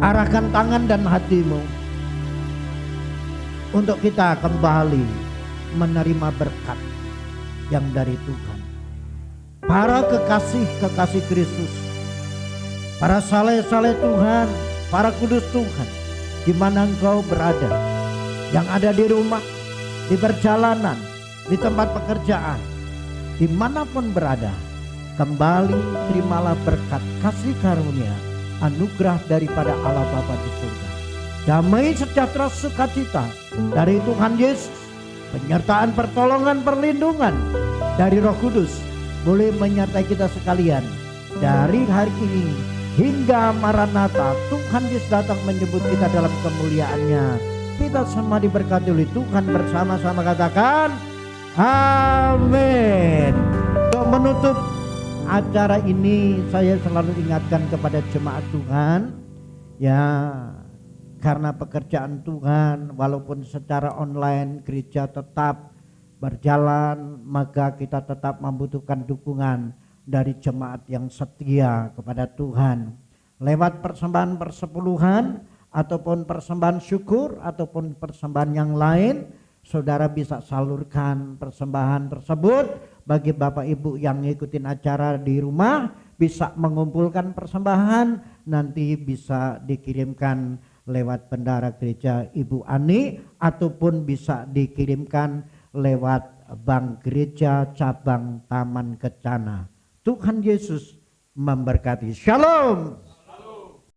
arahkan tangan dan hatimu untuk kita kembali menerima berkat yang dari Tuhan. Para kekasih-kekasih Kristus, para saleh-saleh Tuhan, para kudus Tuhan, di mana engkau berada, yang ada di rumah, di perjalanan, di tempat pekerjaan, dimanapun berada, kembali terimalah berkat kasih karunia, anugerah daripada Allah Bapa di surga. Damai sejahtera sukacita dari Tuhan Yesus, penyertaan pertolongan perlindungan dari Roh Kudus boleh menyertai kita sekalian dari hari ini hingga Maranatha. Tuhan Yesus datang menjemput kita dalam kemuliaannya. Kita semua diberkati oleh Tuhan, bersama-sama katakan amin. Untuk menutup acara ini, saya selalu ingatkan kepada jemaat Tuhan, ya, karena pekerjaan Tuhan walaupun secara online gereja tetap berjalan, maka kita tetap membutuhkan dukungan dari jemaat yang setia kepada Tuhan lewat persembahan persepuluhan ataupun persembahan syukur ataupun persembahan yang lain. Saudara bisa salurkan persembahan tersebut. Bagi Bapak Ibu yang ngikutin acara di rumah, bisa mengumpulkan persembahan, nanti bisa dikirimkan lewat bendara gereja Ibu Ani ataupun bisa dikirimkan lewat Bank Gereja Cabang Taman Kencana. Tuhan Yesus memberkati. Shalom.